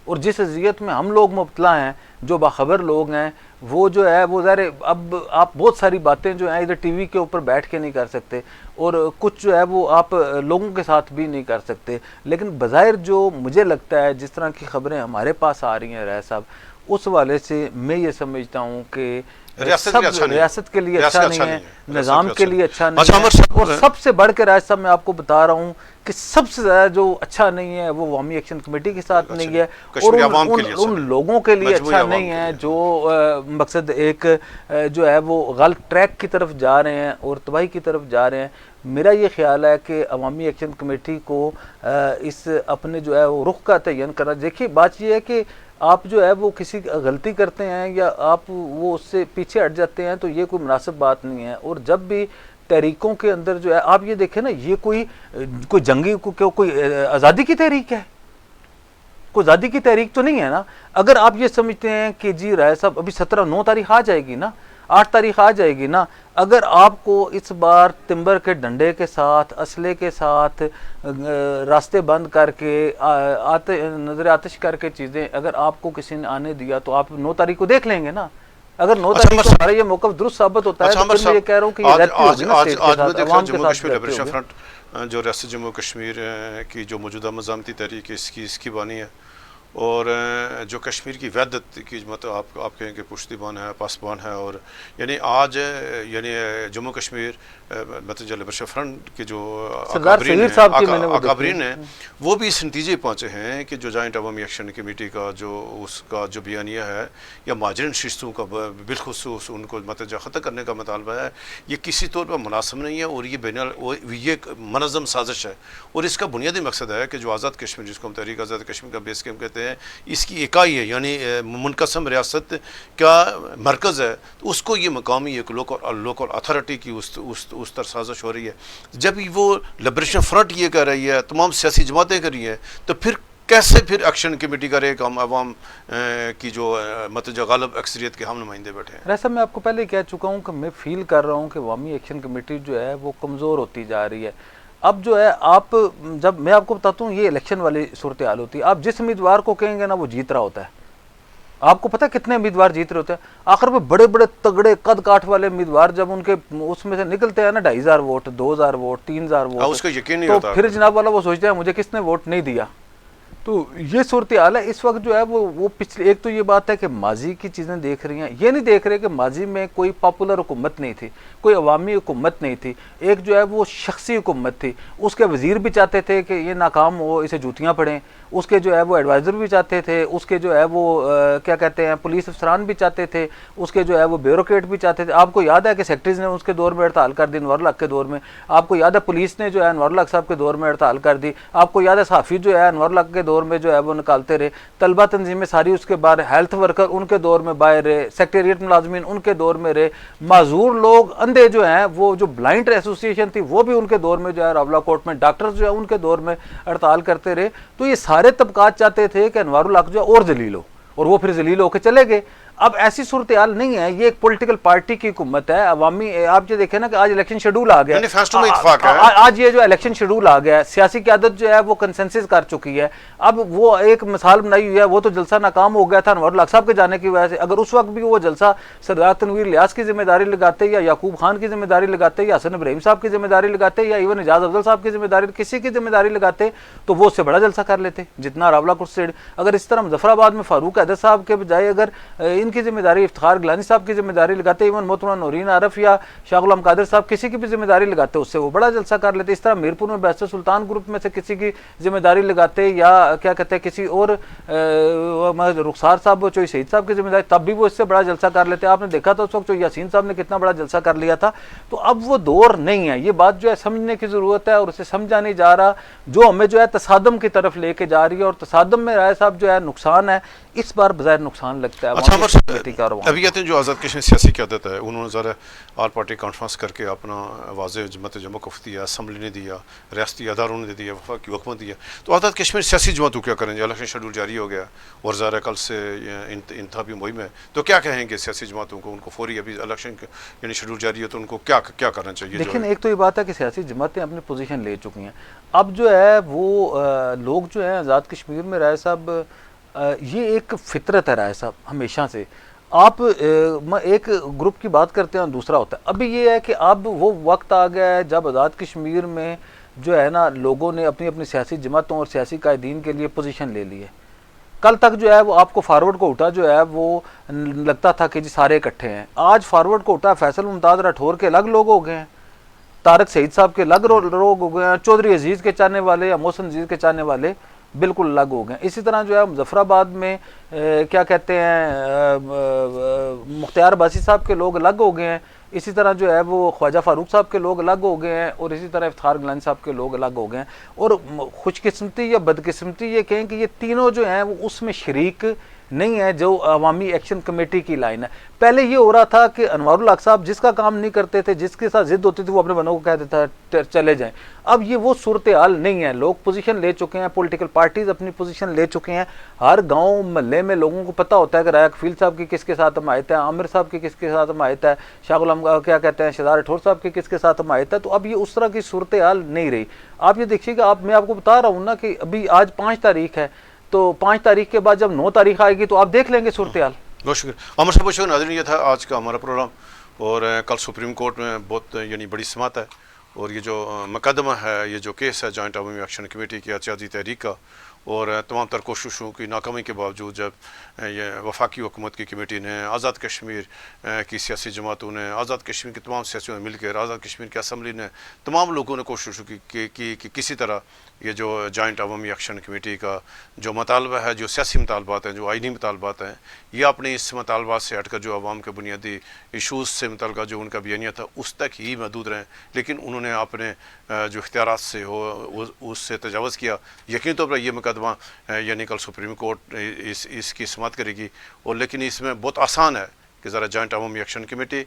और जिस अजियत में हम लोग मुब्तला हैं, जो बाखबर लोग हैं, वो जो है वो ज़ाहिर अब आप बहुत सारी बातें जो हैं इधर टीवी के ऊपर बैठ के नहीं कर सकते, और कुछ जो है वो आप लोगों के साथ भी नहीं कर सकते। लेकिन बज़ाहिर जो मुझे लगता है जिस तरह की खबरें हमारे पास आ रही हैं राय साहब, उस वाले से मैं ये समझता हूँ कि रियासत के लिए अच्छा नहीं है, निज़ाम के लिए अच्छा नहीं है, और सबसे बढ़ के राय साहब मैं आपको बता रहा हूँ कि सबसे ज़्यादा जो अच्छा नहीं है वो अवामी एक्शन कमेटी के साथ नहीं है, और उन लोगों के लिए अच्छा नहीं है जो मकसद एक जो है वो गलत ट्रैक की तरफ जा रहे हैं और तबाही की तरफ जा रहे हैं। मेरा ये ख्याल है कि अवामी एक्शन कमेटी को इस अपने जो है वो रुख का तयन करना। देखिए बात ये है कि आप जो है वो किसी गलती करते हैं या आप वो उससे पीछे हट जाते हैं तो ये कोई मुनासिब बात नहीं है। और जब भी तहरीकों के अंदर जो है आप ये देखें ना, ये कोई जंगी कोई आज़ादी की तहरीक है, कोई आज़ादी की तहरीक तो नहीं है ना। अगर आप ये समझते हैं कि जी राय साहब अभी 9 तारीख आ जाएगी ना, 8 तारीख आ जाएगी ना, अगर आपको इस बार तिम्बर के डंडे के साथ असले के साथ रास्ते बंद करके नजर आतिश करके चीज़ें अगर आपको किसी ने आने दिया तो आप 9 तारीख को देख लेंगे ना। अगर 9 तारीख को हमारा ये मौक़िफ़ दुरुस्त साबित होता है तो फिर मैं ये कह रहा हूँ कि जम्मू कश्मीर लिबरेशन फ्रंट जो रियासत जम्मू कश्मीर की जो मौजूदा मज़ामती तहरीक है इसकी बानी है, और जो कश्मीर की वहदत की मतलब आप कहें कि पुश्तबान है, पासबान है। और यानी आज यानी जम्मू कश्मीर मतलब जो लिबरेशन फ्रंट के जो अकाबरीन हैं वो भी इस नतीजे पहुँचे हैं कि जो जॉइंट अवामी एक्शन कमेटी का जो उसका जो बयानिया है या माजरन शिस्तों का बिलखुसूस उनको मतलब ख़त्म करने का मुतालबा है, ये किसी तौर पर मुनासिब नहीं है और ये एक मनज़म साजिश है। और इसका बुनियादी मकसद है कि जो आज़ाद कश्मीर जिसको हम तहरीक आज़ाद कश्मीर का बेस कैंप कहते हैं, इसकी इकाई है यानी मुनक़सम रियासत का मरकज़ है, तो उसको ये मकामी एक लोकल अथॉरिटी की उस तरह साजिश हो रही है। जब वो लिबरेशन फ्रंट ये कर रही है, तमाम सियासी जमातें कर रही हैं, तो फिर कैसे फिर एक्शन कमेटी करे कि हम अवाम की जो मतलब जो गालिब अक्सरियत के हम नुमाइंदे बैठे हैं। ऐसा मैं आपको पहले कह चुका हूँ कि मैं फील कर रहा हूँ कि अवामी एक्शन कमेटी जो है वो कमज़ोर होती जा रही है। अब जो है आप जब मैं आपको बताता हूँ ये इलेक्शन वाली सूरत हाल होती है, आप जिस उम्मीदवार को कहेंगे ना वो जीत रहा होता है। आपको पता है कितने उम्मीदवार जीत रहे होते हैं, आखिर में बड़े बड़े तगड़े कद काठ वाले उम्मीदवार जब उनके उसमें से निकलते हैं ना 2500 वोट, 2000 वोट, 3000 वोट, उसका यकीन नहीं तो होता। फिर जनाब वाला वो सोचते हैं मुझे किसने वोट नहीं दिया। तो ये सूरत हाल है इस वक्त जो है वो पिछले एक तो ये बात है कि माजी की चीज़ें देख रही हैं, ये नहीं देख रहे कि माजी में कोई पॉपुलर हुकूमत नहीं थी, कोई अवामी हुकूमत नहीं थी, एक जो है वो शख्सी हुकूमत थी। उसके वज़ीर भी चाहते थे कि ये नाकाम हो, इसे जूतियाँ पड़ें, उसके जो है वो एडवाइज़र भी चाहते थे, उसके जो है वो क्या कहते हैं पुलिस अफसरान भी चाहते थे, उसके जो है वो ब्यूरोक्रेट भी चाहते थे। आपको याद है कि सेक्रेटरीज़ ने उसके दौर में हड़ताल कर दी, अनवर हक के दौर में। आपको याद है पुलिस ने जो है अनवर हक साहब के दौर में हड़ताल कर दी। आपको याद है सहाफ़ी जो है अनवर हक के दौर में जो है वो निकालते रहे, तलबा तंजीमें सारी उसके बाहर, हेल्थ वर्कर उनके दौर में बाहर रहे, सेक्रेटरिएट मुलाजमीन उनके दौर में रहे, माजूर लोग अंधे जो हैं वो जो ब्लाइंड एसोसिएशन थी वो भी उनके दौर में जो है रावला कोर्ट में, डॉक्टर्स जो है उनके दौर में हड़ताल करते रहे। तो ये सारे तबकात चाहते थे कि अनवारुल हक जो और जलील हो, और वो फिर जलील होकर चले गए। अब ऐसी सूरत हाल नहीं है, ये एक पॉलिटिकल पार्टी की हुकूमत है। अवामी आप जो देखें ना कि आज इलेक्शन शेड्यूल आ गया, आज ये जो इलेक्शन शेड्यूल आ गया, सियासी क़यादत जो है वो कंसेंसस कर चुकी है। अब वो एक मिसाल बनाई हुई है, वो तो जलसा नाकाम हो गया था अनवर हक साहब के जाने की वजह से। अगर उस वक्त भी वो जलसा सरदार तनवीर इलियास की जिम्मेदारी लगाते, या याकूब खान की जिम्मेदारी लगाते, या हसन इब्राहिम साहब की जिम्मेदारी लगाते, या इवन एजाज अफजल साहब की जिम्मेदारी, किसी की जिम्मेदारी लगाते, तो वो उससे बड़ा जलसा कर लेते जितना रावला कोर्ट से। अगर इस तरह मुजफ्फराबाद में फारूक हैदर साहब के बजाय अगर इनकी जिम्मेदारी गिलानी साहब की जिम्मेदारी लगाते, इवन मोहतरमा नूरीन आरफ या शाह गुलाम कादिर साहब किसी की भी जिम्मेदारी लगाते, उससे वो बड़ा जलसा कर लेते। इस तरह मीरपुर में बैरिस्टर सुल्तान ग्रुप में से किसी की जिम्मेदारी लगाते, या क्या कहते हैं किसी और रुखसार साहब चोई शहीद साहब की जिम्मेदारी, तब भी वो इससे बड़ा जलसा कर लेते। आपने देखा था उस वक्त यासीन साहब ने कितना बड़ा जलसा कर लिया था। तो अब वो दौर नहीं है, ये बात जो है समझने की ज़रूरत है, और उसे समझा नहीं जा रहा, जो हमें जो है तसादम की तरफ लेके जा रही है। और तसादम में राय साहब जो है नुकसान है, इस बार बज़ाहिर नुकसान लगता है। अभी कहते हैं जो आज़ाद कश्मीर सियासी क़यादत है उन्होंने ज़रा ऑल पार्टी कॉन्फ्रेंस करके अपना वाज़ेह जमात जम्मू को दिया, असम्बली ने दिया, रियासती अदारों ने दिया, वफाकी हुकूमत दिया। तो आज़ाद कश्मीर सियासी जमातों क्या करेंगे? इलेक्शन शेड्यूल जारी हो गया और ज़रा कल से इंतखाबी मुहिम है, तो क्या कहेंगे सियासी जमातों को? उनको फौरी अभी इलेक्शन यानी शेड्यूल जारी है तो उनको क्या क्या करना चाहिए? लेकिन एक तो ये बात है कि सियासी जमातें अपनी पोजीशन ले चुकी हैं। अब जो है वो लोग जो है आज़ाद कश्मीर में राय साहब, ये एक फितरत है राय साहब हमेशा से। आप एक ग्रुप की बात करते हैं और दूसरा होता है। अभी ये है कि अब वो वक्त आ गया है जब आज़ाद कश्मीर में जो है ना लोगों ने अपनी अपनी सियासी जमातों और सियासी कायदीन के लिए पोजीशन ले ली है। कल तक जो है वो आपको फारवर्ड को उठा जो है वो लगता था कि जी सारे इकट्ठे हैं। आज फारवर्ड को उठा फैसल मुमताज़ राठौर के अलग लोग हो गए हैं, तारक सईद साहब के अलग लोग हो गए हैं, चौधरी अजीज़ के चाहने वाले या मोहसिन अजीज़ के चाहने वाले बिल्कुल अलग हो गए। इसी तरह जो है मुजफ्फराबाद में क्या कहते हैं मुख्तार अब्बासी साहब के लोग अलग हो गए हैं, इसी तरह जो है वो ख्वाजा फारूक साहब के लोग अलग हो गए हैं और इसी तरह इफ्तार गिलानी साहब के लोग अलग हो गए हैं। और खुशकिस्मती या बदकिस्मती ये कहें कि ये तीनों जो हैं वो उसमें शरीक नहीं है जो अवामी एक्शन कमेटी की लाइन है। पहले ये हो रहा था कि अनवारुल हक साहब जिसका काम नहीं करते थे, जिसके साथ जिद होती थी, वो अपने बनों को कह देता है चले जाएं। अब ये वो सूरत हाल नहीं है, लोग पोजीशन ले चुके हैं, पॉलिटिकल पार्टीज अपनी पोजीशन ले चुके हैं। हर गांव महल्ले में लोगों को पता होता है कि राया कफील साहब की किसके साथ हमायत है, आमिर साहब की किसके साथ हमायत है, शाह गुलाम क्या कहते हैं शहजाद राठौर साहब की किसके साथ हमायत है। तो अब ये उस तरह की सूरत हाल नहीं रही। आप ये देखिएगा, मैं आपको बता रहा हूँ ना कि अभी आज 5 तारीख है, तो 5 तारीख के बाद जब 9 तारीख आएगी तो आप देख लेंगे सूरत हाल। बहुत शुक्रिया अमर साहब, बहुत शुक्रिया। नाज़रीन, ये था आज का हमारा प्रोग्राम। और कल सुप्रीम कोर्ट में बहुत यानी बड़ी समात है, और ये जो मुकदमा है, ये जो केस है जॉइंट अवामी एक्शन कमेटी की एहतियाती तहरीक का, और तमाम तर कोशिशों की नाकामी के बावजूद जब ये वफाकी हुकूमत की कमेटी ने, आज़ाद कश्मीर की सियासी जमातों ने, आज़ाद कश्मीर की तमाम सियासियों ने मिलकर, आज़ाद कश्मीर की असम्बली ने, तमाम लोगों ने कोशिश की कि किसी तरह ये जो जॉइंट अवामी एक्शन कमेटी का जो मुतालबा है, जो सियासी मुतालबात हैं, जो आइनी मुतालबात हैं, ये अपने इस मुतालबात से हटकर जो आवाम के बुनियादी इशूज़ से मुतल्लिक़ जो उनका बयानिया था उस तक ही महदूद रहें। लेकिन उन्होंने अपने जो इख्तियारात से हो उससे तजावज़ किया। यकीन तौर पर यह मुकदमा यानी कल सुप्रीम कोर्ट इसकी समाअत करेगी। और लेकिन इसमें बहुत आसान है कि ज़रा जॉइंट अवामी एक्शन कमेटी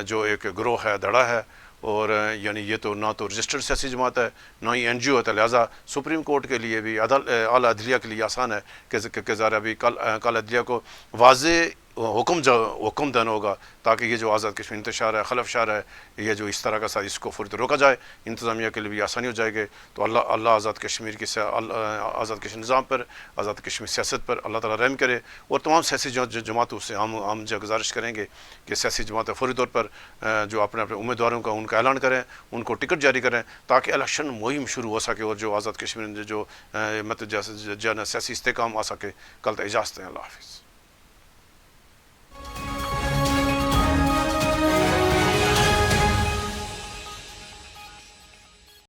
जो एक ग्रोह है, धड़ा है, और यानी ये तो ना तो रजिस्टर्ड सियासी जमात है, ना ही NGO है, तो लिहाजा सुप्रीम कोर्ट के लिए भी आला अदलिया के लिए आसान है कि ज़रा अभी कल अदलिया को वाज़े हुक्म देना होगा ताकि ये जो आज़ाद कश्मीर इंतशार है, खलफशार है, ये जो इस तरह का साथ इसको फौरी रोका जाए। इंतज़ामिया के लिए भी आसानी हो जाएगी। तो अल्लाह आज़ाद कश्मीर की आज़ाद कश्मीर निज़ाम पर, आज़ाद कश्मीर सियासत पर अल्लाह ताला रहम करे। और तमाम सियासी जमातों से हम जो गुजारिश करेंगे कि सियासी जमातें फौरी तौर पर जो अपने अपने उम्मीदवारों का उनका ऐलान करें, उनको टिकट जारी करें ताकि इलेक्शन मुहिम शुरू हो सके और जो आज़ाद कश्मीर जो मतलब जैसे सियासी इस्तेकाम आ सके। कल तो इजाज़त है, अल्लाह हाफ़िज़।